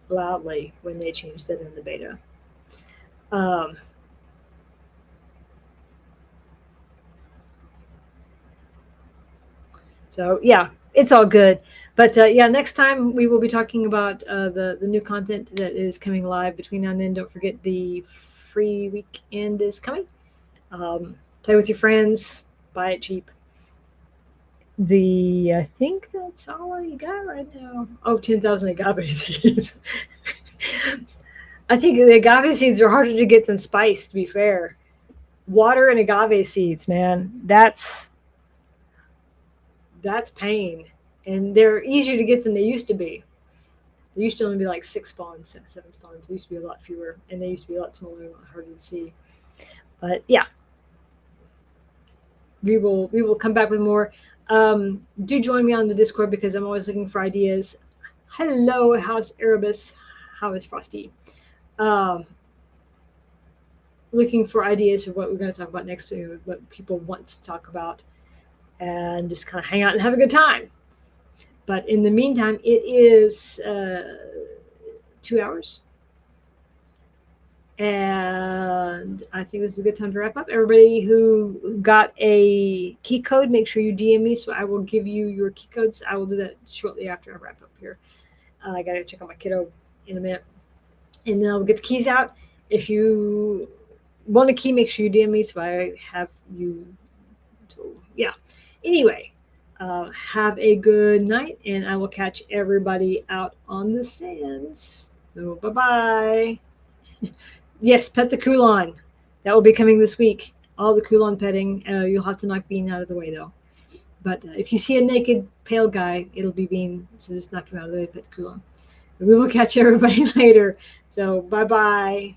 loudly when they changed that in the beta. So yeah, it's all good. But yeah, next time we will be talking about the new content that is coming live between now and then. Don't forget the free weekend is coming. Play with your friends, buy it cheap. I think that's all you got right now. Oh, 10,000 agave seeds. I think the agave seeds are harder to get than spice, to be fair. Water and agave seeds, man, that's pain. And they're easier to get than they used to be. There used to only be like 6 spawns, 7 spawns. There used to be a lot fewer, and they used to be a lot smaller and a lot harder to see. But yeah, we will come back with more. Do join me on the Discord because I'm always looking for ideas. Hello, how's Erebus? How is Frosty? Looking for ideas of what we're going to talk about next, what people want to talk about, and just kind of hang out and have a good time. But in the meantime, it is 2 hours. And I think this is a good time to wrap up. Everybody who got a key code, make sure you DM me so I will give you your key codes. I will do that shortly after I wrap up here. I got to check on my kiddo in a minute. And then I'll get the keys out. If you want a key, make sure you DM me so I have you. So, yeah. Anyway, have a good night, and I will catch everybody out on the sands. So, bye-bye. Yes, pet the Kulon. That will be coming this week. All the Kulon petting. You'll have to knock Bean out of the way, though. But if you see a naked, pale guy, it'll be Bean. So just knock him out of the way, pet the Kulon. We will catch everybody later. So bye-bye.